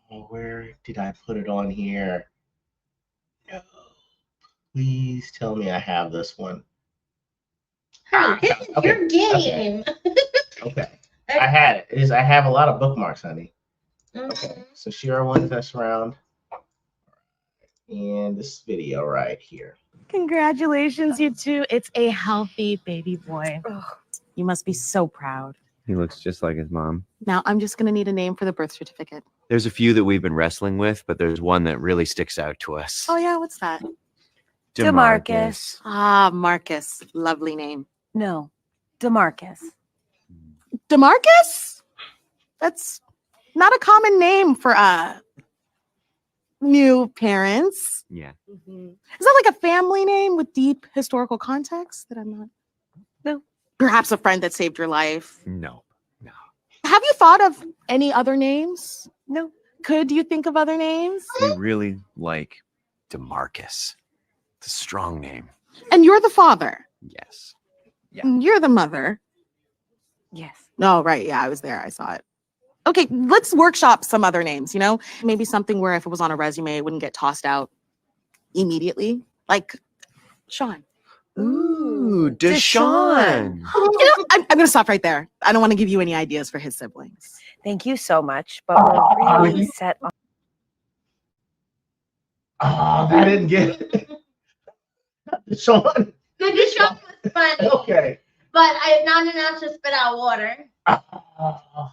Oh, where did I put it on here? No. Please tell me I have this one. Honey, this is your game. Okay. I had it. I have a lot of bookmarks, honey. Mm-hmm. Okay. So Shira won this round. And this video right here. Congratulations, you two. It's a healthy baby boy. Ugh, you must be so proud. He looks just like his mom. Now, I'm just going to need a name for the birth certificate. There's a few that we've been wrestling with, but there's one that really sticks out to us. Oh, yeah. What's that? DeMarcus. Ah, Marcus. Lovely name. No, DeMarcus. DeMarcus? That's not a common name for new parents. Yeah. Mm-hmm. Is that like a family name with deep historical context that I'm not? No. Perhaps a friend that saved your life. No. Have you thought of any other names? No. Could you think of other names? We really like DeMarcus. It's a strong name. And you're the father. Yes. And you're the mother. Yes. No, right. Yeah, I was there. I saw it. Okay, let's workshop some other names, you know? Maybe something where if it was on a resume, it wouldn't get tossed out immediately. Like Sean. Ooh, Deshaun. You know, I'm going to stop right there. I don't want to give you any ideas for his siblings. Thank you so much, but we're really set on. Oh, that didn't get it. Deshaun. No, Deshaun was funny. Okay. But not enough to spit out water. Oh,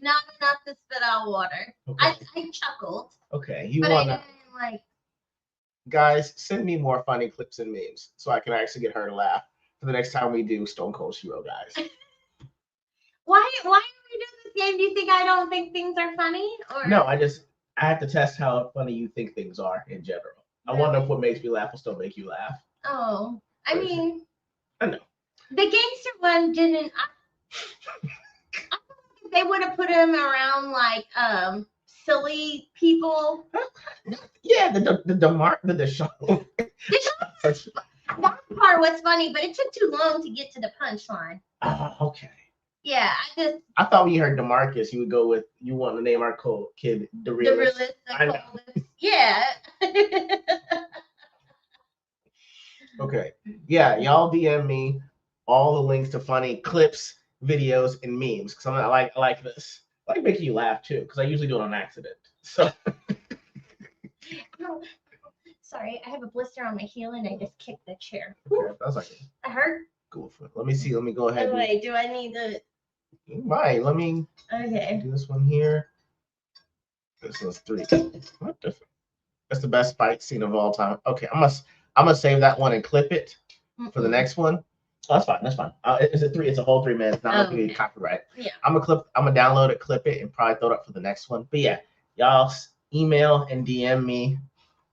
Not enough to spit out water. okay. I chuckled. Okay. You But want I to. didn't like. Guys, send me more funny clips and memes so I can actually get her to laugh for the next time we do Stone Cold Hero, guys. Why are we doing this game? Do you think I don't think things are funny? Or No, I have to test how funny you think things are in general. I wonder if what makes me laugh will still make you laugh. Oh, I mean, I know. the gangster one didn't. I think they would have put him around like silly people. Yeah, the show. That part was funny, but it took too long to get to the punchline. Oh, okay. Yeah, I thought when you heard DeMarcus, you would go with you want to name our kid the realist. the coldest. Yeah. Okay. Yeah, y'all DM me all the links to funny clips, videos, and memes because I like this. I like making you laugh too because I usually do it on accident. So. Oh, sorry, I have a blister on my heel and I just kicked the chair. Okay, that was like I hurt. cool. Let me see. Let me go ahead. Oh, wait, do I need to? Right. Let me Okay. do this one here. This one's 3. What the? That's the best fight scene of all time. Okay, I'm gonna save that one and clip it for the next one. Oh, that's fine. That's fine. It's a 3. It's a whole 3 minutes. Not gonna be copyright. Yeah. I'm gonna download it, clip it, and probably throw it up for the next one. But yeah, y'all email and DM me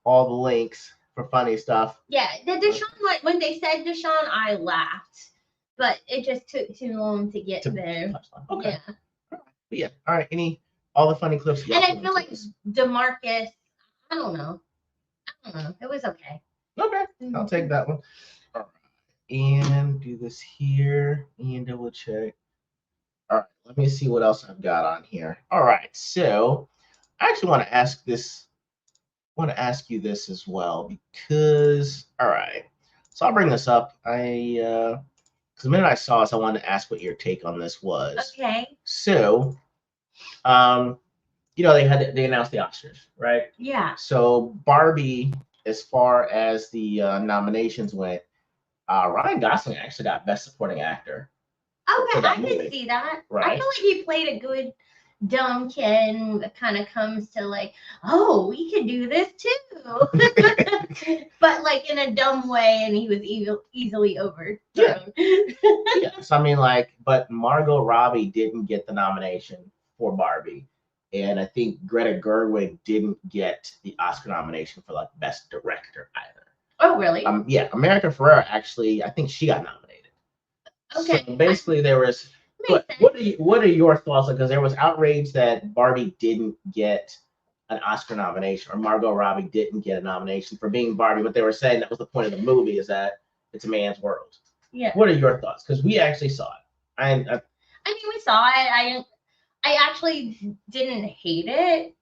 all the links for funny stuff. Yeah, the Deshaun, when they said Deshaun, I laughed, but it just took too long to get there. Okay. Yeah. But yeah. All right. All the funny clips. And I feel like DeMarcus, I don't know. It was okay. Okay. I'll take that one. All right. And do this here and double check. All right. Let me see what else I've got on here. All right. So I actually want to ask you this as well because all right. So I'll bring this up. Because the minute I saw this, I wanted to ask what your take on this was. Okay. So, they announced the Oscars, right? Yeah. So Barbie, as far as the nominations went, Ryan Gosling actually got Best Supporting Actor. Okay, I can see that. Right. I feel like he played a good dumb kid that kind of comes to like, oh, we can do this too. But like in a dumb way, and he was easily overthrown. Yeah. So I mean, but Margot Robbie didn't get the nomination for Barbie. And I think Greta Gerwig didn't get the Oscar nomination for Best Director either. Oh, really? Yeah, America Ferrera actually, I think she got nominated. Okay. So basically, there was. What are your thoughts? Because there was outrage that Barbie didn't get an Oscar nomination, or Margot Robbie didn't get a nomination for being Barbie. But they were saying that was the point of the movie, is that it's a man's world. Yeah. What are your thoughts? Because we actually saw it. I mean, we saw it. I actually didn't hate it.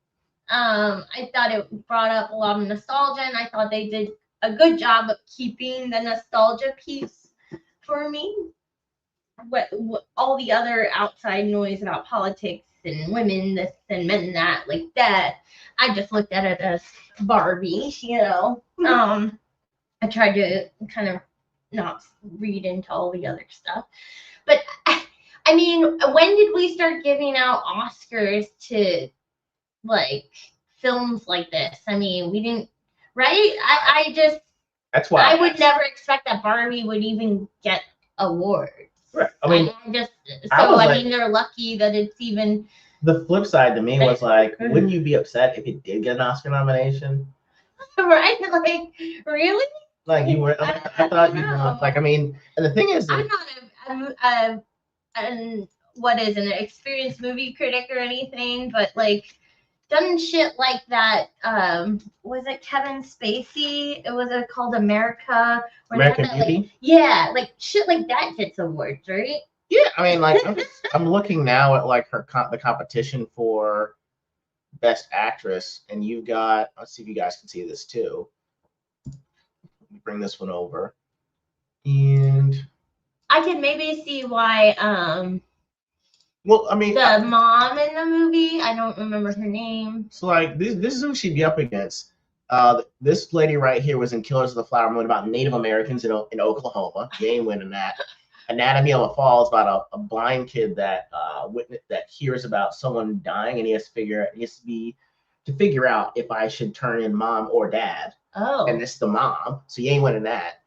I thought it brought up a lot of nostalgia, and I thought they did a good job of keeping the nostalgia piece for me. What all the other outside noise about politics and women this and men that, like that, I just looked at it as Barbie, I tried to kind of not read into all the other stuff. But I mean, when did we start giving out Oscars to films like this? I mean, we didn't, right? That's why I would never expect that Barbie would even get awards. Right. I mean, they're lucky that it's even. The flip side to me was wouldn't you be upset if it did get an Oscar nomination? Right? Really? You were. I thought you were. I mean, and the thing is, I'm not an experienced movie critic or anything, but done shit like that. Was it Kevin Spacey? It was called America. American Beauty? Yeah, shit like that gets awards, right? Yeah, I mean, like I'm looking now at like the competition for Best Actress, and you've got. Let's see if you guys can see this too. Let me bring this one over, and I could maybe see why well, I mean, the mom in the movie, I don't remember her name. so like this is who she'd be up against. This lady right here was in Killers of the Flower Moon about Native Americans in Oklahoma. She ain't winning that. Anatomy of a Fall is about a blind kid that that hears about someone dying, and he has to figure out if I should turn in mom or dad. Oh. And it's the mom, so you ain't winning that.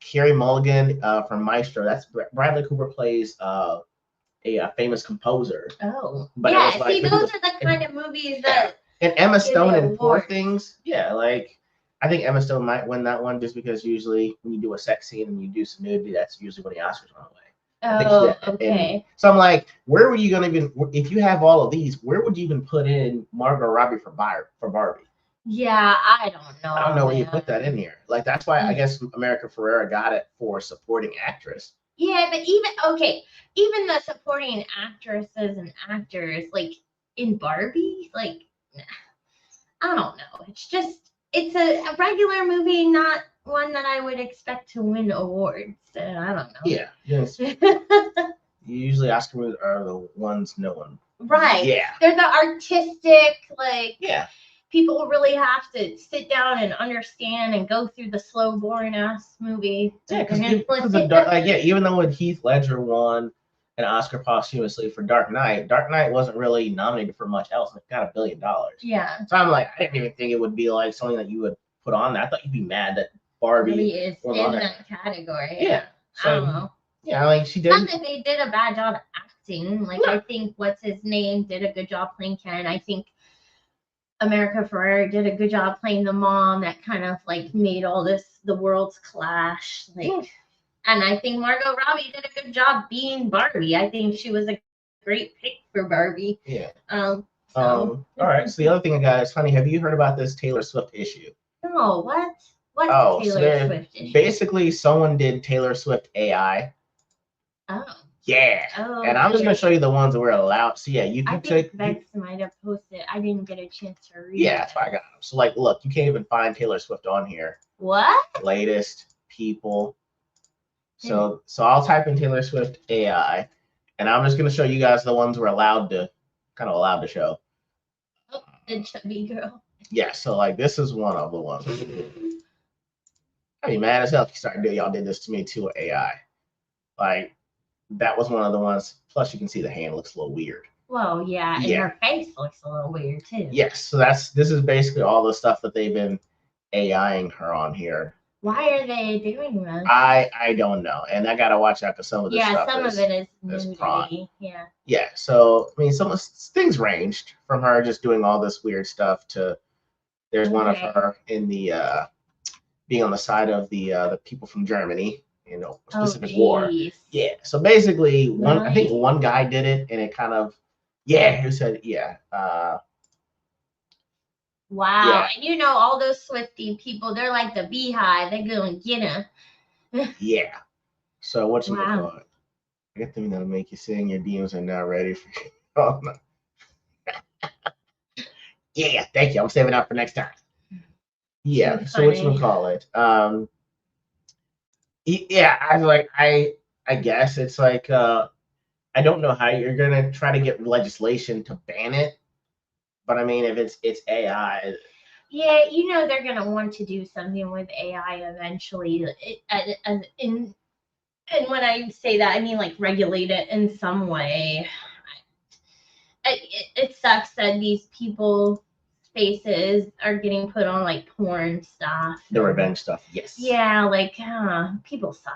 Carey Mulligan from Maestro. That's Bradley Cooper plays a famous composer. Oh. But yeah, like, see, those are the kind of movies that. And Emma Stone in Poor awards. Things. Yeah, like I think Emma Stone might win that one just because usually when you do a sex scene and you do some nudity, that's usually when the Oscars run away. Oh, okay. And so I'm like, where were you gonna even if you have all of these? Where would you even put in Margot Robbie for Barbie? Yeah, I don't know. I don't know where you put that in here. Like that's why I guess America Ferrera got it for supporting actress. Yeah, but even the supporting actresses and actors like in Barbie, like I don't know. It's a regular movie, not one that I would expect to win awards. So I don't know. Yeah. Yes. Usually Oscar movies are the ones no one. Right. Yeah. They're the artistic, like yeah. People really have to sit down and understand and go through the slow, boring ass movie. Yeah, because even though when Heath Ledger won an Oscar posthumously for Dark Knight wasn't really nominated for much else, and it got $1 billion. Yeah. So I'm like, I didn't even think it would be like something that you would put on there. I thought you'd be mad that Barbie really is was in on that category. Yeah. So, I don't know. Yeah, like she did. Not that they did a bad job acting. Like I think what's his name did a good job playing Ken. I think America Ferrera did a good job playing the mom that kind of like made all the worlds clash. Like, and I think Margot Robbie did a good job being Barbie. I think she was a great pick for Barbie. Yeah. All right. So the other thing I got is, honey, have you heard about this Taylor Swift issue? No, what? What's Taylor Swift issue? Basically, someone did Taylor Swift AI. Oh. Yeah. Oh, and I'm just gonna show you the ones that we're allowed. So yeah, you can take. Vex might have posted. I didn't get a chance to read. Yeah, that's why I got them. So like, look, you can't even find Taylor Swift on here. What? Latest people. So I'll type in Taylor Swift AI, and I'm just gonna show you guys the ones we're allowed to show. Oh, the chubby girl. Yeah. So like, this is one of the ones. I mean, mad as hell if you start doing. Y'all did this to me too with AI. Like. That was one of the ones. Plus, you can see the hand looks a little weird. Well, yeah, and her face looks a little weird too. Yes, so this is basically all the stuff that they've been AIing her on here. Why are they doing this? I don't know, and I gotta watch out because some of this stuff some of it is nudity. Yeah. Yeah, so I mean, some things ranged from her just doing all this weird stuff to there's one of her in the being on the side of the people from Germany. Specific war. Yeah. So basically, I think one guy did it, and it kind of, he said, Wow. Yeah. And all those Swiftie people, they're like the beehive. They're going to get him. Yeah. So what's wow. call it? I get them that'll make you sing. Your DMs are now ready for you. Oh, no. Yeah. Thank you. I'm saving up for next time. Yeah. So what's call it? Yeah, I guess it's like I don't know how you're gonna try to get legislation to ban it, but I mean if it's AI. Yeah, they're gonna want to do something with AI eventually. And when I say that, I mean like regulate it in some way. It sucks that these people's faces are getting put on like porn stuff. The revenge stuff, yes. Yeah, like people suck.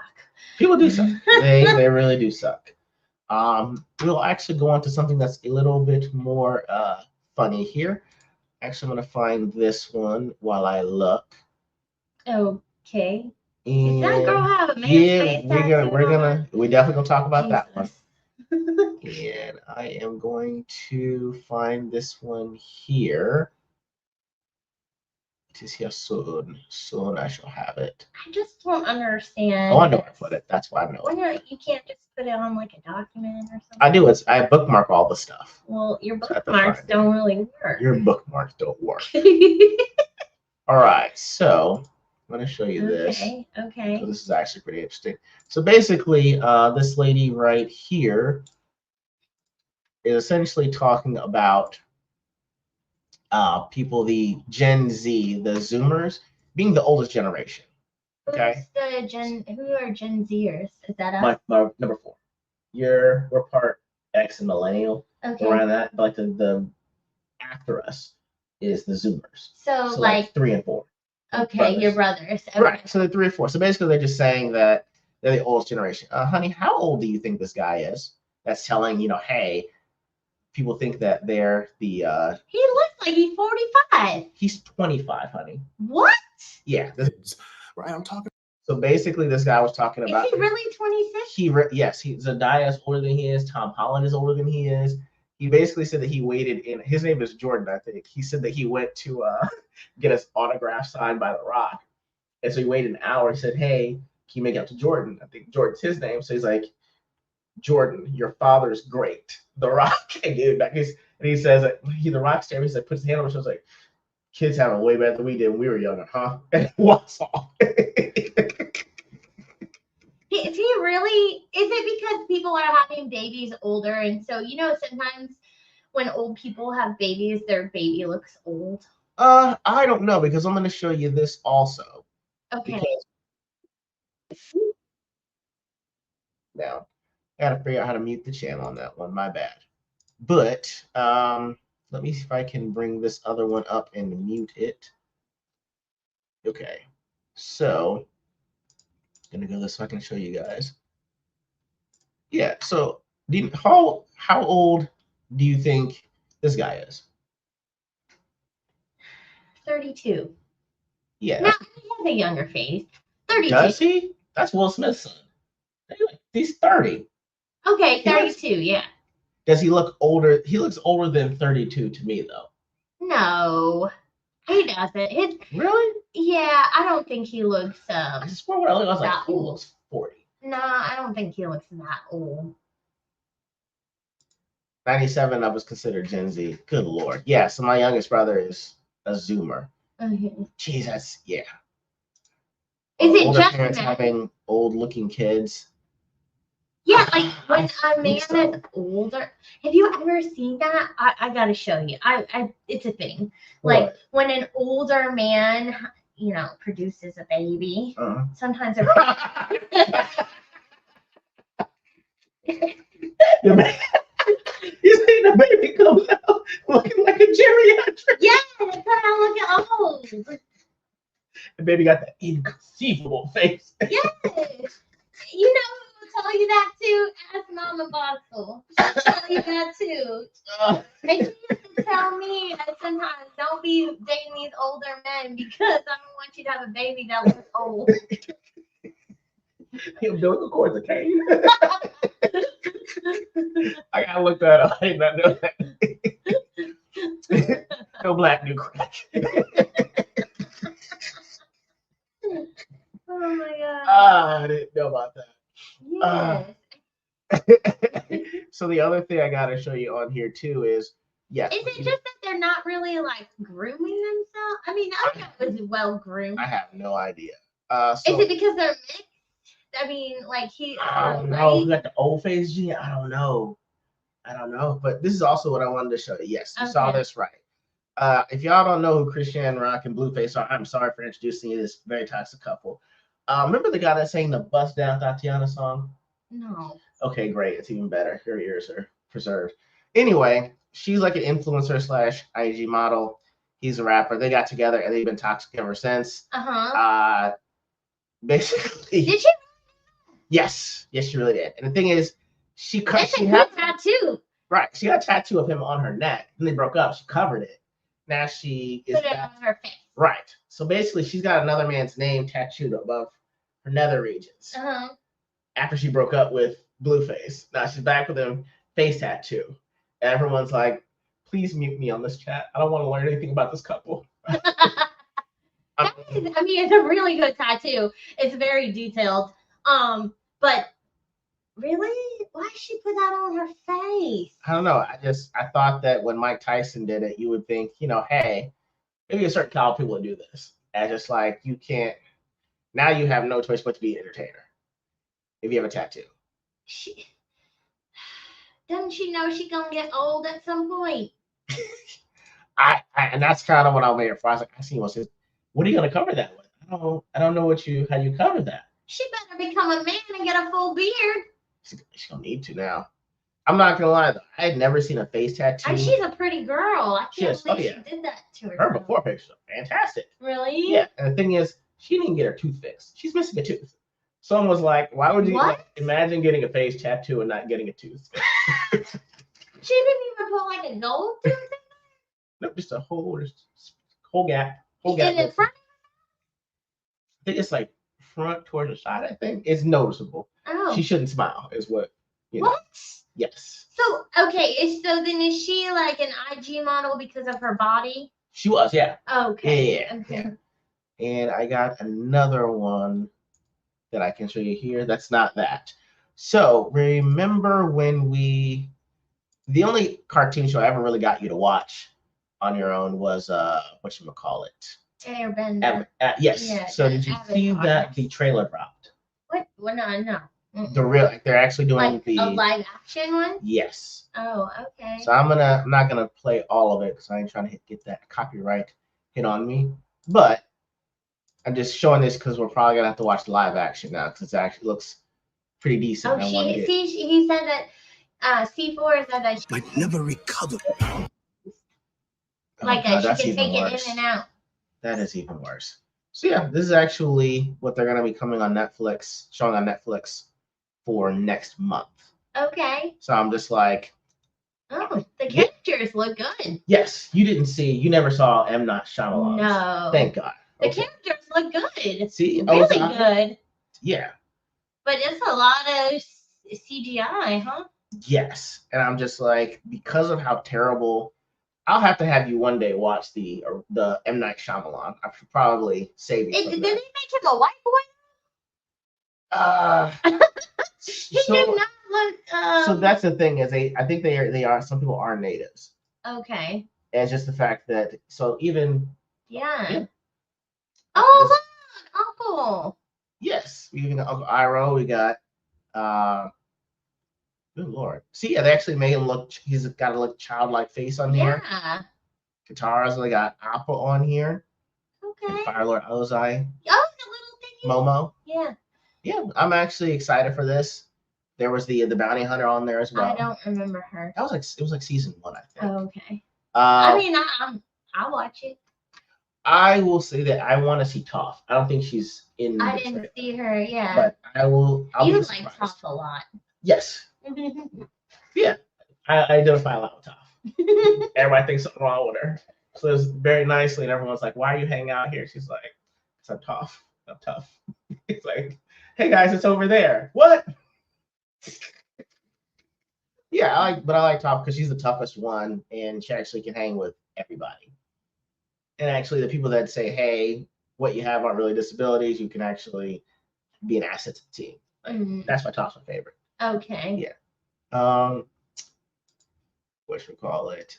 People do suck. they really do suck. We'll actually go on to something that's a little bit more funny here. Actually, I'm gonna find this one while I look. Okay. And does that girl have a man's face? We're definitely gonna talk about that one. And I am going to find this one here. is here soon. Soon I shall have it. I just don't understand. Oh, I know where I put it. That's why I know Why it. not? You can't just put it on like a document or something. I do. I bookmark all the stuff. Well, your So I have to bookmarks find it. don't really work. Your bookmarks don't work. All right, so I'm going to show you this. Okay. So this is actually pretty interesting. So basically, this lady right here is essentially talking about people, the Gen Z, the Zoomers, being the oldest generation. Okay. Who are Gen Zers? Is that us? My number 4. We're part X and millennial. Okay. Around that, like the after us is the Zoomers. So like 3 and 4. Okay, brothers. your brothers. Okay. Right. So they're 3 or 4. So basically, they're just saying that they're the oldest generation. Honey, how old do you think this guy is? That's telling, hey, people think that they're the. He looks like he's 45. He's 25, honey. What? Yeah. Right, I'm talking. So basically, this guy was talking about. Is he really 26? Yes. Zendaya is older than he is. Tom Holland is older than he is. He basically said that he waited in. His name is Jordan, I think. He said that he went to get his autograph signed by The Rock, and so he waited an hour. He said, "Hey, can you make it up to Jordan?" I think Jordan's his name. So he's like, "Jordan, your father's great." The Rock and gave it back. And he says that The Rock's there. He said, puts his hand on his shoulder, like, "Kids have it way better than we did when we were younger, huh?" And he walks off. Is he really? Is it because people are having babies older, and so sometimes when old people have babies, their baby looks old? I don't know, because I'm going to show you this also. Okay. Now, I got to figure out how to mute the channel on that one. My bad. But let me see if I can bring this other one up and mute it. Okay. So I'm going to go this so I can show you guys. Yeah. So how old do you think this guy is? 32. Yeah. No, he has a younger face. 32. Does he? That's Will Smith's son. He's 30. Okay, 32, yeah. Does he look older? He looks older than 32 to me, though. No, he doesn't. Really? Yeah, I don't think he looks I swear when I was like, he looks 40. No, I don't think he looks that old. 97, I was considered Gen Z. Good Lord. Yeah, so my youngest brother is a Zoomer. Jeez, that's, yeah. Is it older just parents having old-looking kids? Yeah, like when a man is older. Have you ever seen that? I gotta show you. It's a thing. Like when an older man, produces a baby. Sometimes they're. You see the baby comes out looking like a geriatric. Yeah, they come out looking old. The baby got that inconceivable face. Yes. You know who will tell you that too? Ask Mama Bosco. She'll tell you that too. And she used to tell me that sometimes don't be dating these older men because I don't want you to have a baby that looks old. The umbilical cord's a cane. I gotta look that up. I did not know that. No black, new crack. Oh my god. I didn't know about that. Yes. So the other thing I gotta show you on here too is, yes. Is it just that they're not really like grooming themselves? I mean, I thought it was well groomed. I have no idea. Is it because they're mixed? I mean, like I don't know. You got the old face gene. I don't know. But this is also what I wanted to show you. Yes, you saw this right. If y'all don't know who Christian Rock and Blueface are, I'm sorry for introducing you to this very toxic couple. Remember the guy that sang the Bust Down Tatiana song? No. Okay, great. It's even better. Your ears are preserved. Anyway, she's like an influencer / IG model. He's a rapper. They got together and they've been toxic ever since. Basically. Did she? Yes, she really did. And the thing is, she cut. It's a good tattoo. Right, she got a tattoo of him on her neck. Then they broke up. She covered it. Now she is put it on her face. Right. So basically, she's got another man's name tattooed above her nether regions. After she broke up with Blueface, now she's back with him, face tattoo. And everyone's like, "Please mute me on this chat. I don't want to learn anything about this couple." I mean, it's a really good tattoo. It's very detailed. But really, why she put that on her face? I don't know. I thought that when Mike Tyson did it, you would think, hey, maybe a certain kind of people would do this. And just like you can't. Now you have no choice but to be an entertainer if you have a tattoo. Doesn't she know she's gonna get old at some point? And that's kind of what I'm waiting for. I was like, I see what are you gonna cover that with? I don't know how you cover that. She better become a man and get a full beard. She's gonna need to now. I'm not gonna lie though, I had never seen a face tattoo. And she's a pretty girl. I can't believe she did that to her. Her before pictures are fantastic. Really? Yeah. And the thing is, she didn't get her tooth fixed. She's missing a tooth. Someone was like, why would you imagine getting a face tattoo and not getting a tooth? She didn't even put like a gold tooth in there? No, just a whole gap. In front? I think it's like front towards the side, I think. It's noticeable. Oh. She shouldn't smile, is what. What? Yes. So, okay, so then is she like an IG model because of her body? She was, yeah. Okay. Yeah. And I got another one that I can show you here. That's not that. So remember when the only cartoon show I ever really got you to watch on your own was whatchamacallit? Airbender. Yes. Yeah, so did you see that the trailer dropped? What? Well, no. They're actually doing like a live action one? Yes. Oh, okay. So I'm not gonna play all of it because I ain't trying to get that copyright hit on me. But I'm just showing this because we're probably gonna have to watch the live action now because it actually looks pretty decent. Oh, he said that C4 said that she might never recover. Like she can take it in and out. That is even worse. So yeah, this is actually what they're gonna be coming on Netflix, showing on Netflix for next month. Okay. So I'm just like, oh, the characters look good. Yes, you never saw M. Night Shyamalan. No. Thank God. The characters look good. See, really good. Yeah. But it's a lot of CGI, huh? Yes, and I'm just like, because of how terrible. I'll have to have you one day watch the M. Night Shyamalan. I should probably save you. Did they make him a white boy? He did not look. So that's the thing is I think they are some people are natives. Okay. And it's just the fact that even. Yeah. Oh, look, Uncle. Yes, we even got Uncle Iroh. We got. Good Lord. See, yeah, they actually made him look. He's got a childlike face on here. Yeah. Guitars. They got Appa on here. Okay. And Firelord Ozai. Oh, the little thingy. Momo. Yeah. Yeah, I'm actually excited for this. There was the bounty hunter on there as well. I don't remember her. It was like season 1, I think. Oh, okay. I mean, I'll watch it. I will say that I want to see Toph. I don't think she's in. I didn't see her. Yeah. But I'll you be like Toph a lot. Yes. Yeah, I identify a lot with Toph. Everybody thinks something wrong with her. So it's very nicely, and everyone's like, "Why are you hanging out here?" She's like, "Cause I'm tough. I'm tough." It's like, "Hey guys, it's over there." What? Yeah, I like Toph because she's the toughest one, and she actually can hang with everybody. And actually, the people that say, "Hey, what you have aren't really disabilities. You can actually be an asset to the team." Like, that's why Toph's my favorite. Okay. Yeah. Whatchamacallit?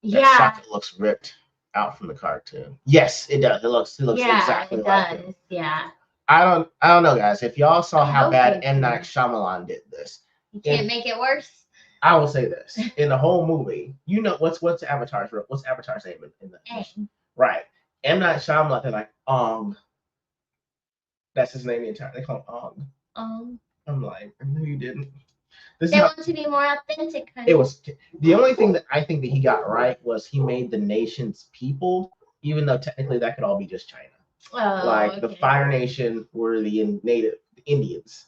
Yeah. That looks ripped out from the cartoon. Yes, it does. It looks exactly like it. Yeah. I don't know, guys. If y'all saw how bad M. Night Shyamalan did this, you can't make it worse. I will say this: in the whole movie, you know what's Avatar's name in the right? M. Night Shyamalan, they're like Ong. That's his name the entire. They call him Ong. I'm like, no, you didn't. They want to be more authentic. It was the only thing that I think that he got right was he made the nation's people, even though technically that could all be just China. Oh, like the Fire Nation were the native Indians,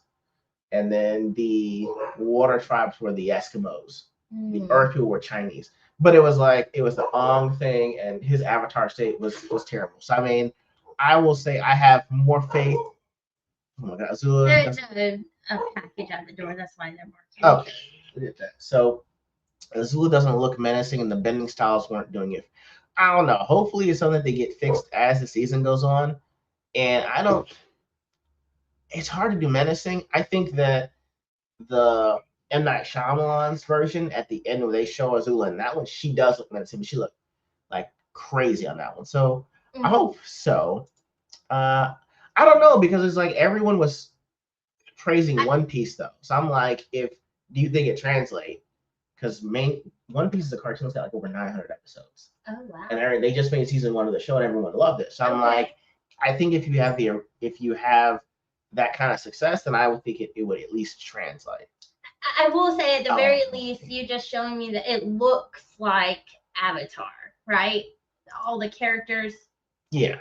and then the Water tribes were the Eskimos. The Earth people were Chinese. But it was the Ong thing, and his Avatar state was terrible. So I mean, I will say I have more faith. Oh my God, Azula. There's a package at the door. That's why they're marking. Okay, we did that. So Azula doesn't look menacing, and the bending styles weren't doing it. I don't know. Hopefully, it's something that they get fixed as the season goes on. And I don't. It's hard to do menacing. I think that the M. Night Shyamalan's version at the end where they show Azula and that one, she does look menacing, but she looked like crazy on that one. So I hope so. I don't know because it's like everyone was praising One Piece though. So I'm like, do you think it translates? Because One Piece is a cartoon that's got like over 900 episodes. Oh wow! And they just made season 1 of the show and everyone loved it. So I'm like, I think if you have that kind of success, then I would think it would at least translate. I will say at the very least, you just showing me that it looks like Avatar, right? All the characters. Yeah.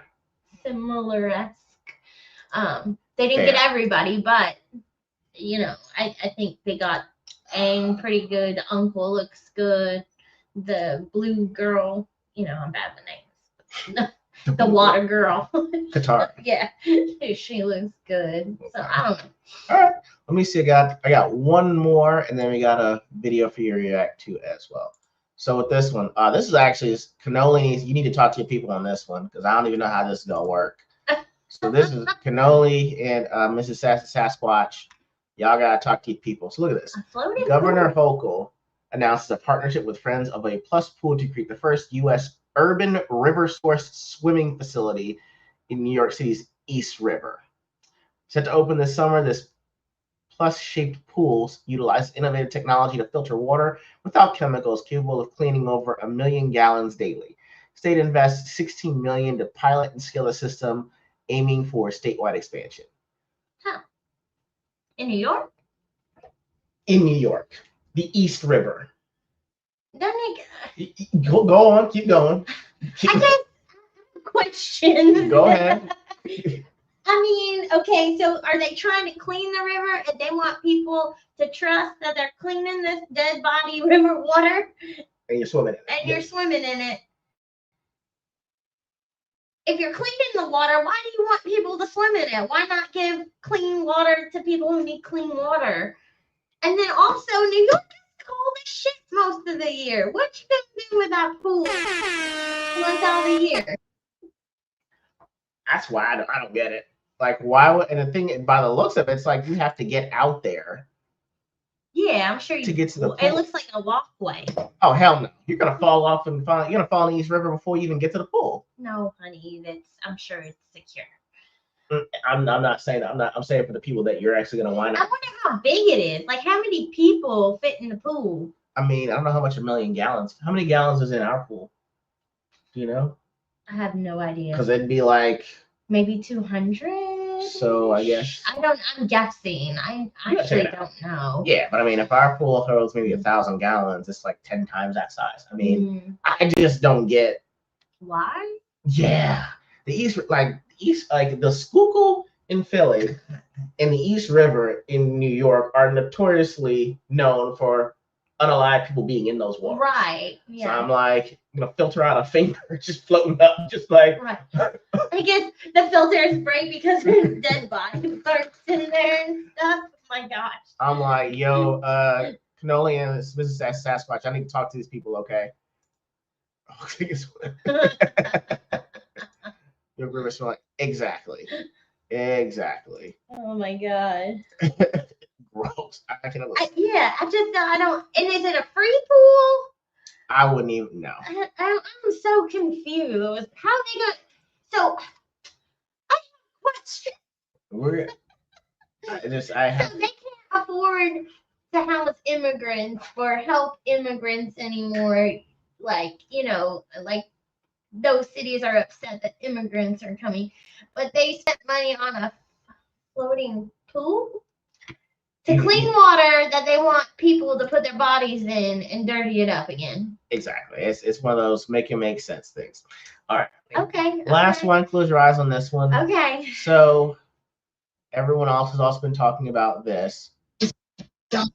Similar-esque. They didn't get everybody, but I think they got Aang pretty good. The uncle looks good. The blue girl, I'm bad with names. The water girl. Qatar. Yeah, she looks good. So I don't know. All right, let me see. I got one more, and then we got a video for you to react to as well. So with this one, this is actually Cannoli. You need to talk to your people on this one because I don't even know how this is gonna work. So this is Cannoli and Mrs. Sasquatch. Y'all gotta talk to your people. So look at this. Governor Hochul announces a partnership with Friends of a Plus Pool to create the first U.S. urban river source swimming facility in New York City's East River. Set to open this summer, this plus-shaped pools utilize innovative technology to filter water without chemicals, capable of cleaning over 1 million gallons daily. State invests $16 million to pilot and scale the system, aiming for statewide expansion. Huh. In New York? In New York, the East River. Go on, keep going. I guess question. Go ahead. I mean, okay, so are they trying to clean the river and they want people to trust that they're cleaning this dead body river water? And you're swimming in it. And you're swimming in it. If you're cleaning the water, why do you want people to swim in it? Why not give clean water to people who need clean water? And then also, New York is cold as shit most of the year. What you gonna do without pool months out of the year? That's why I don't get it. Like, why would, and the thing, by the looks of it, it's like you have to get out there. Yeah, I'm sure to get to the pool. It looks like a walkway. Oh, hell no. You're going to fall off and you're going to fall in the East River before you even get to the pool. No, honey, I'm sure it's secure. I'm not saying that. I'm saying for the people that you're actually going to wind up. I wonder how big it is. Like, how many people fit in the pool? I mean, I don't know how much 1 million gallons. How many gallons is in our pool? Do you know? I have no idea. Because it'd be like maybe 200. So I guess I'm guessing. I actually don't know. Yeah, but I mean, if our pool holds maybe 1,000 gallons, it's like 10 times that size. I mean, I just don't get why. Yeah, the Schuylkill in Philly and the East River in New York are notoriously known for unalive people being in those waters. Right. Yeah. So I'm like, filter out a finger just floating up, just like. Right. I guess the filters break because there's dead body parts in there and stuff. Oh my gosh. I'm like, yo, Cannoli and Mrs. Sasquatch, I need to talk to these people, okay? Your river smell exactly. Oh my god. Gross. I don't. And is it a free pool? I wouldn't even know. I'm so confused. How they got? So I have a question. So they can't afford to house immigrants or help immigrants anymore. Like those cities are upset that immigrants are coming, but they spent money on a floating pool to clean water that they want people to put their bodies in and dirty it up again. Exactly. It's one of those make it make sense things. All right. Okay. Last one. Close your eyes on this one. Okay. So everyone else has also been talking about this. All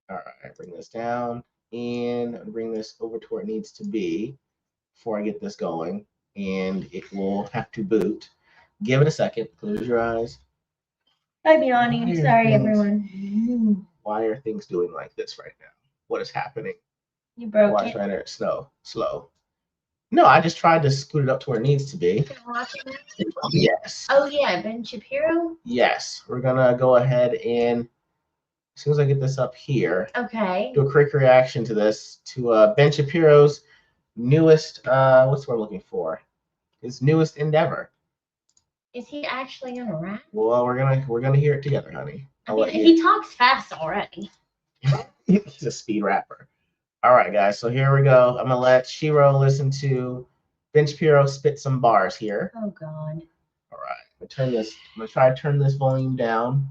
right. Bring this down and bring this over to where it needs to be before I get this going. And it will have to boot. Give it a second. Close your eyes. I'm yawning. Sorry, everyone. Why are things doing like this right now? What is happening? You broke Why it. is right there slow? No, I just tried to scoot it up to where it needs to be. Been watching it? Yes. Oh yeah, Ben Shapiro. Yes. We're gonna go ahead and as soon as I get this up here, Okay. do a quick reaction to this, to Ben Shapiro's newest what's what we're looking for? His newest endeavor. Is he actually gonna rap? Well, we're gonna hear it together, honey. I mean, he talks fast already. He's a speed rapper. All right, guys. So here we go. I'm gonna let Shiro listen to Ben Shapiro spit some bars here. Oh God. All right. I'm gonna try to turn this volume down.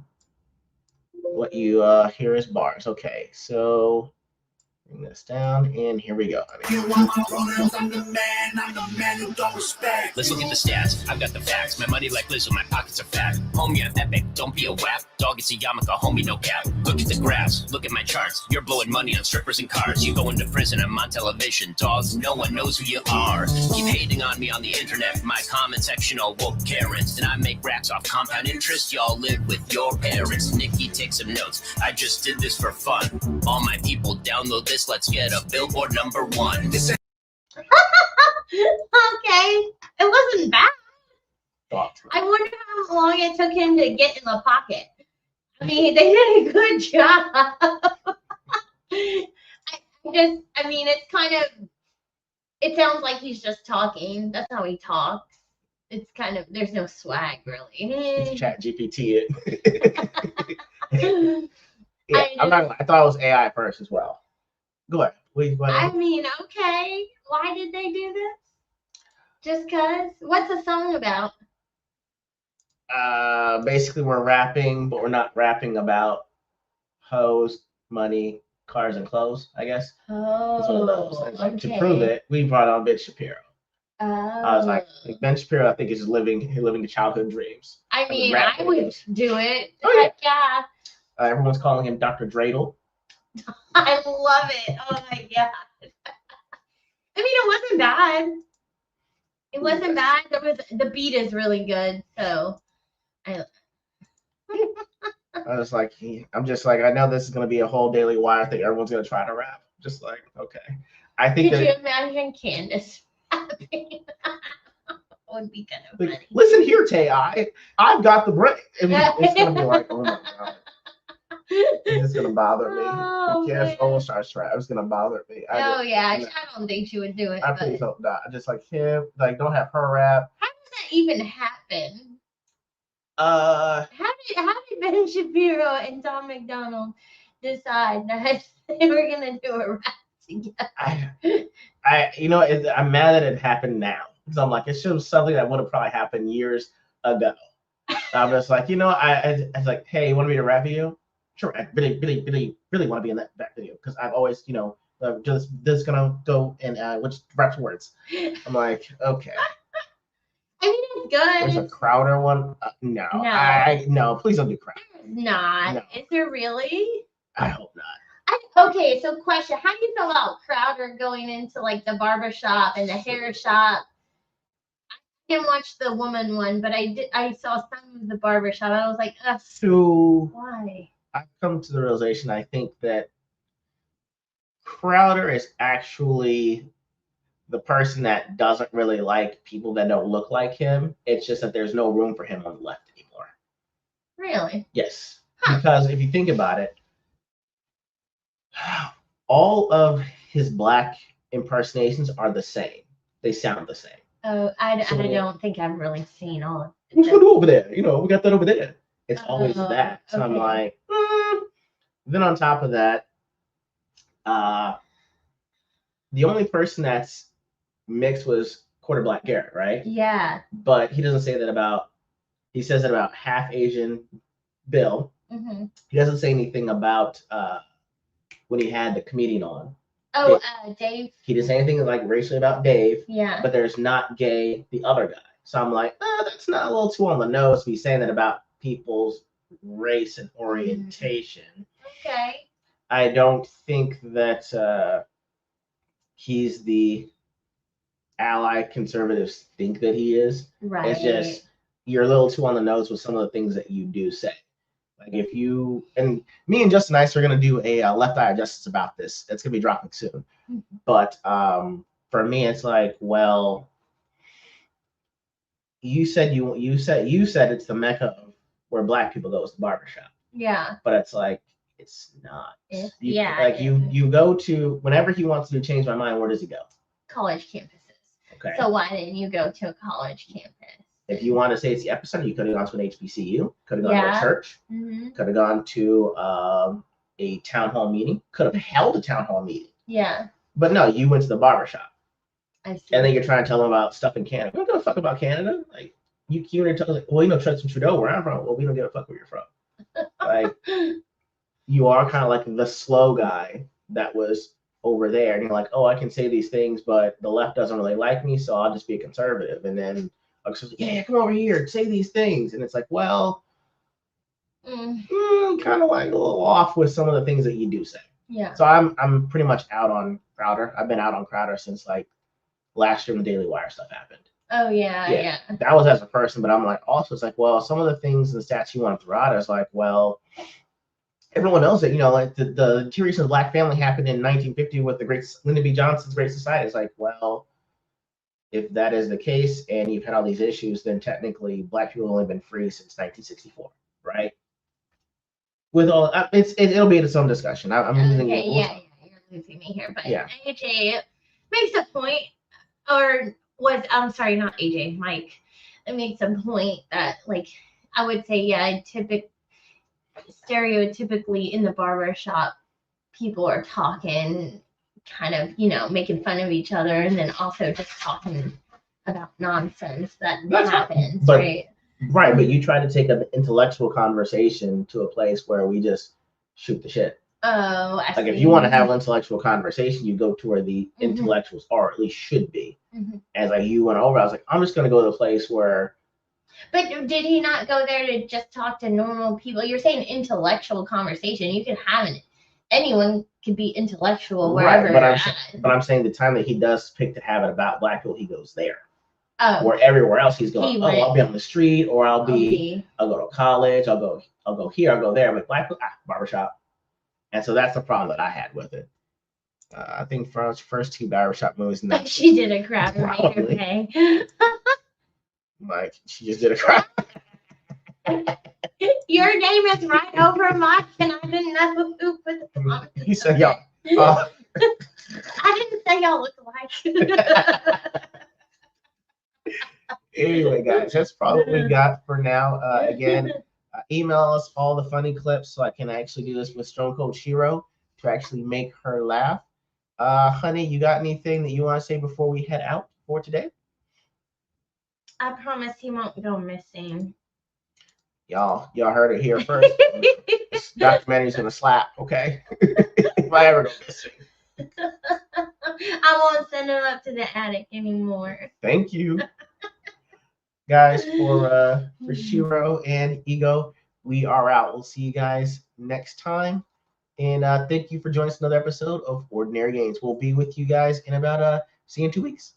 What you hear is bars. Okay. So bring this down, and here we go, honey. Let's look at the stats. I've got the facts. My money like Lizzo, my pockets are fat. Homie, I'm epic. Don't be a wap. Dog, it's a yarmulke. Homie, no cap. Look at the graphs. Look at my charts. You're blowing money on strippers and cars. You go into prison. I'm on television. Dogs, no one knows who you are. Keep hating on me on the internet. My comment section all woke Karens. And I make racks off compound interest. Y'all live with your parents. Nikki, take some notes. I just did this for fun. All my people download this. Let's get a Billboard #1. Okay, it wasn't bad. Thoughts. I wonder how long it took him to get in the pocket. I mean, they did a good job. I mean, it's kind of, it sounds like he's just talking. That's how he talks. It's kind of, there's no swag really. It's Chat GPT. Yeah, I thought it was AI at first as well. Go ahead. Please go ahead. I mean, okay. Why did they do this? Just cause? What's the song about? Basically we're rapping, but we're not rapping about hoes, money, cars, and clothes, I guess. That's one of those. Oh, And, like, okay. to prove it, we brought on Ben Shapiro. Oh. I was like, Ben Shapiro, I think is living the childhood dreams. I mean, rap I would videos. do it. Oh, Heck yeah. Everyone's calling him Dr. Dreidel. I love it. Oh my god. I mean, it wasn't bad. It wasn't bad. The beat is really good. So, I'm just like, I know this is gonna be a whole Daily Wire thing. Everyone's gonna try to rap. Just like, okay. I think could that, you imagine Candace rapping? That would be kind of like, funny. listen here, Tay, I've got the brain. It's gonna be like, oh my god. It's gonna bother me. Oh, Candace man. almost starts to rap. It's gonna bother me. Oh yeah, I don't think she would do it. I But please hope not. Just like him, like don't have her rap. how does that even happen? Uh, How did Ben Shapiro and Tom McDonald decide that they were gonna do a rap together? I'm mad that it happened now because I'm like, it should have something that would have probably happened years ago. I'm just like, I was like, hey, you want me to rap video? Sure, I really want to be in that video because I've always, just gonna go and which raps words. I'm like, okay. I mean, it's good. There's a Crowder one. No, No. no, please don't do Crowder. Not. No. Is there really? I hope not. Okay, so question. How do you feel about Crowder going into like the barber shop and the hair shop? I didn't watch the woman one, but I saw some of the barber shop. I was like, ugh, So why? I've come to the realization, I think that Crowder is actually the person that doesn't really like people that don't look like him. It's just that there's no room for him on the left anymore. Really? Yes. Because if you think about it, all of his black impersonations are the same. They sound the same. Oh, I So- don't think I've really seen all of Which them. one over there? We got that over there. It's always Oh, that. So I'm okay. like, Then on top of that, the only person that's mixed was Quarter Black Garrett, right? Yeah. But he doesn't say that about. He says it about half Asian Bill. Mm-hmm. He doesn't say anything about when he had the comedian on. Oh, Dave. He didn't say anything like racially about Dave. Yeah. But there's not gay the other guy. So I'm like, that's not a little too on the nose to be saying that about people's race and orientation. Okay. I don't think that he's the ally conservatives think that he is. Right. It's just you're a little too on the nose with some of the things that you do say. Like if you and me and Justin Ice are gonna do a Left Eye Justice about this. It's gonna be dropping soon. But for me, it's like, well, you said it's the mecca of where black people go is the barbershop. Yeah. But it's like, it's not. Yeah. You go to, whenever he wants to change my mind, where does he go? College campuses. Okay. So why didn't you go to a college campus? If you want to say it's the epicenter, you could have gone to an HBCU, could have gone to a church, could have gone to a town hall meeting, could have held a town hall meeting. Yeah. But no, you went to the barbershop. I see. And then you're trying to tell them about stuff in Canada. We don't give a fuck about Canada. Like, you already tell them, well, Justin Trudeau, where I'm from. Well, we don't give a fuck where you're from. Like, you are kind of like the slow guy that was over there. And you're like, oh, I can say these things, but the left doesn't really like me, so I'll just be a conservative. And then like, yeah, come over here, say these things. And it's like, well, kind of like a little off with some of the things that you do say. Yeah. So I'm pretty much out on Crowder. I've been out on Crowder since like last year when the Daily Wire stuff happened. Oh yeah. That was as a person, but I'm like, also it's like, well, some of the things and the stats you want to throw out is like, well, everyone knows that, like the deterioration of the black family happened in 1950 with the great Lyndon B. Johnson's Great Society. It's like, well, if that is the case and you've had all these issues, then technically black people have only been free since 1964, right? With all, it'll be its own discussion. I'm losing it. Yeah, you're losing me here, but yeah. AJ makes a point, I'm sorry, not AJ, Mike. It makes a point that, like, I would say, yeah, stereotypically in the barber shop, people are talking, kind of, making fun of each other, and then also just talking about nonsense that happens, right? Right, but you try to take an intellectual conversation to a place where we just shoot the shit. Oh, I see. If you want to have an intellectual conversation, you go to where the intellectuals are, or at least should be. As like you went over, I was like, I'm just going to go to the place where. But did he not go there to just talk to normal people? You're saying intellectual conversation. You can have anyone could be intellectual wherever. Right, but I'm saying the time that he does pick to have it about black people, he goes there. Oh. Where everywhere else he's going, I'll be on the street, or I'll go to college, I'll go here, I'll go there. But black people, barbershop. And so that's the problem that I had with it. I think for our first two barbershop movies. She did a crap right okay. Like, she just did a crap. Your name is right over mine, and I didn't know who put the promise. He said, y'all. I didn't say y'all look alike. Anyway, guys, that's probably what we got for now. Again, email us all the funny clips so I can actually do this with Stone Cold Shiro to actually make her laugh. Honey, you got anything that you want to say before we head out for today? I promise he won't go missing. Y'all heard it here first. This documentary's gonna slap, okay? If I ever go missing. I won't send him up to the attic anymore. Thank you. Guys, for Shiro and E.G.O, we are out. We'll see you guys next time. And thank you for joining us another episode of Ordinary Games. We'll be with you guys in about see you in 2 weeks.